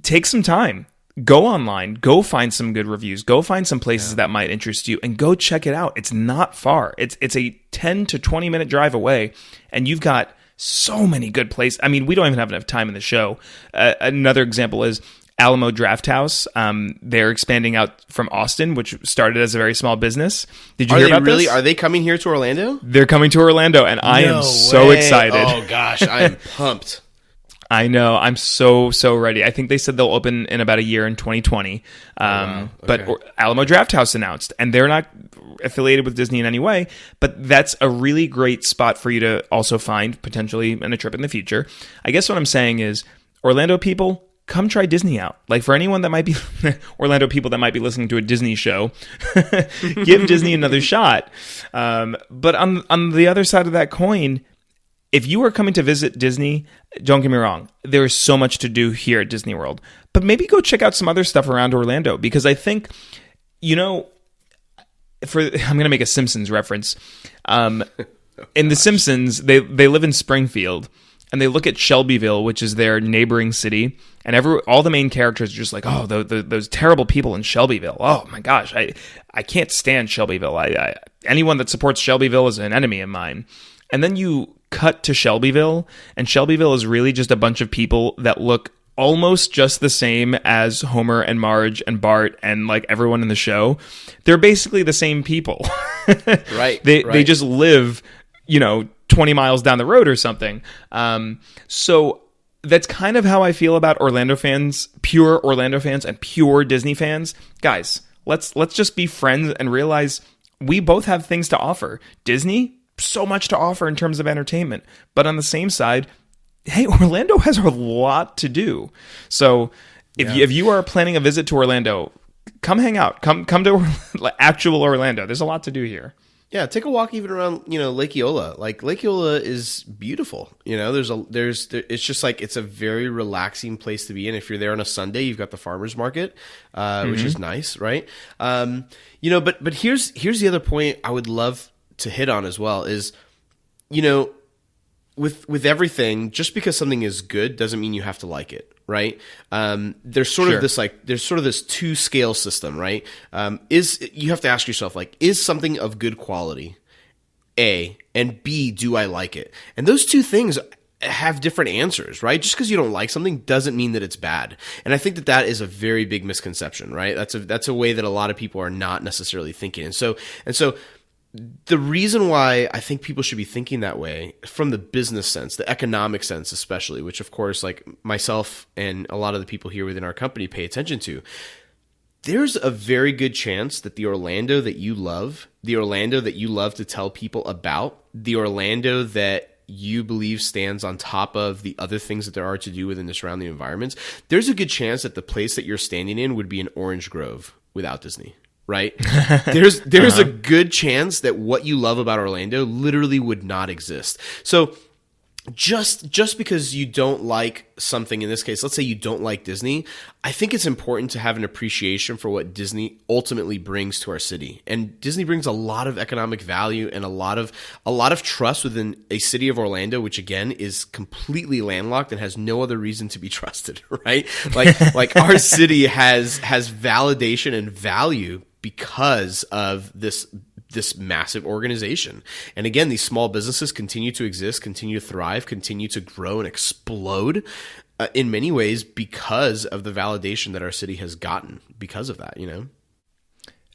Take some time. Go online. Go find some good reviews. Go find some places that might interest you and go check it out. It's not far. It's a 10 to 20 minute drive away, and you've got so many good places. I mean, we don't even have enough time in the show. Another example is Alamo Draft House. They're expanding out from Austin, which started as a very small business. Did you hear about this? Are they coming here to Orlando? They're coming to Orlando, and I am so excited. Oh, gosh. I am pumped. I know. I'm so ready. I think they said they'll open in about a year in 2020. Wow. Okay. But Alamo Draft House announced, and they're not affiliated with Disney in any way, but that's a really great spot for you to also find potentially in a trip in the future. I guess what I'm saying is, Orlando people, come try Disney out. Like, for anyone that might be Orlando people that might be listening to a Disney show, give Disney another shot. But on the other side of that coin, if you are coming to visit Disney, don't get me wrong, there is so much to do here at Disney World. But maybe go check out some other stuff around Orlando, because I think, I'm going to make a Simpsons reference. In The Simpsons, they live in Springfield, and they look at Shelbyville, which is their neighboring city, and all the main characters are just like, oh, those terrible people in Shelbyville. Oh my gosh, I can't stand Shelbyville. Anyone that supports Shelbyville is an enemy of mine. And then you cut to Shelbyville, and Shelbyville is really just a bunch of people that look almost just the same as Homer and Marge and Bart and like everyone in the show. They're basically the same people. Right. They just live, 20 miles down the road or something. So that's kind of how I feel about Orlando fans, pure Orlando fans and pure Disney fans. Guys, let's just be friends and realize we both have things to offer. Disney, so much to offer in terms of entertainment. But on the same side, hey, Orlando has a lot to do. So if you are planning a visit to Orlando, come hang out. Come to actual Orlando. There's a lot to do here. Yeah, take a walk even around, Lake Eola. Like Lake Eola is beautiful. It's just like it's a very relaxing place to be in. If you're there on a Sunday, you've got the farmers market, which is nice, right? But here's the other point I would love to hit on as well is, with everything, just because something is good doesn't mean you have to like it. Right. There's sort of this two scale system, right? You have to ask yourself, like, is something of good quality? A, and B, do I like it? And those two things have different answers, right? Just because you don't like something doesn't mean that it's bad. And I think that is a very big misconception, right? That's a way that a lot of people are not necessarily thinking. And so the reason why I think people should be thinking that way from the business sense, the economic sense especially, which of course like myself and a lot of the people here within our company pay attention to, there's a very good chance that the Orlando that you love to tell people about, the Orlando that you believe stands on top of the other things that there are to do within the surrounding environments, there's a good chance that the place that you're standing in would be an orange grove without Disney. Right? There's a good chance that what you love about Orlando literally would not exist. So just because you don't like something, in this case, let's say you don't like Disney, I think it's important to have an appreciation for what Disney ultimately brings to our city. And Disney brings a lot of economic value and a lot of trust within a city of Orlando, which again is completely landlocked and has no other reason to be trusted, right? Like our city has validation and value because of this massive organization. And again, these small businesses continue to exist, continue to thrive, continue to grow and explode in many ways because of the validation that our city has gotten because of that,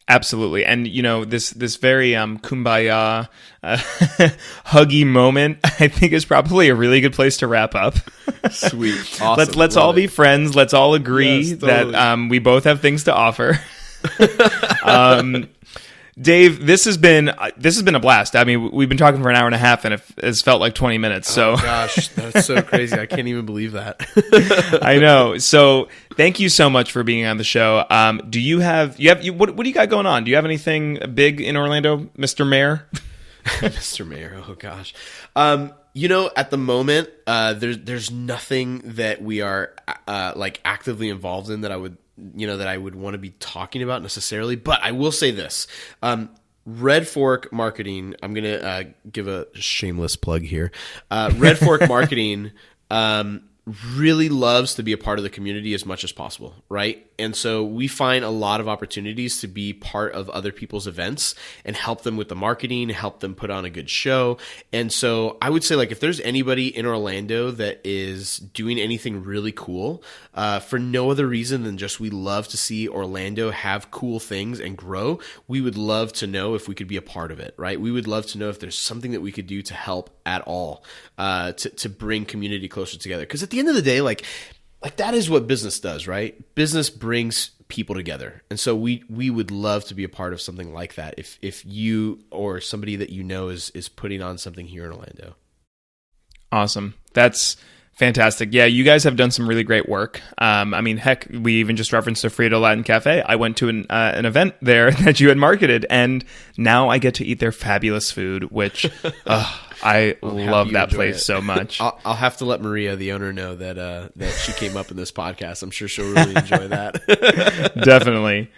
Absolutely. And, this very kumbaya, huggy moment, I think is probably a really good place to wrap up. Sweet. Awesome. Let's all be friends. Let's all agree that we both have things to offer. Dave, this has been a blast. I mean, we've been talking for an hour and a half, and it's felt like 20 minutes. So, oh gosh, that's so crazy. I can't even believe that. I know. So, thank you so much for being on the show. What do you got going on? Do you have anything big in Orlando, Mr. Mayor? Mr. Mayor. Oh gosh. At the moment, there's nothing that we are like actively involved in that I would want to be talking about necessarily, but I will say this. RedFork Marketing, I'm going to give a shameless plug here. RedFork Marketing really loves to be a part of the community as much as possible, right? And so we find a lot of opportunities to be part of other people's events and help them with the marketing, help them put on a good show. And so I would say, like, if there's anybody in Orlando that is doing anything really cool, for no other reason than just we love to see Orlando have cool things and grow, we would love to know if we could be a part of it, right? We would love to know if there's something that we could do to help at all, to bring community closer together. Because at the end of the day, like that is what business does, right? Business brings people together. And so we would love to be a part of something like that if you or somebody that is putting on something here in Orlando. Awesome. That's fantastic. Yeah, you guys have done some really great work. I mean, heck, we even just referenced the Frito Latin Cafe. I went to an event there that you had marketed, and now I get to eat their fabulous food, which I love that place so much. I'll have to let Maria, the owner, know that she came up in this podcast. I'm sure she'll really enjoy that. Definitely.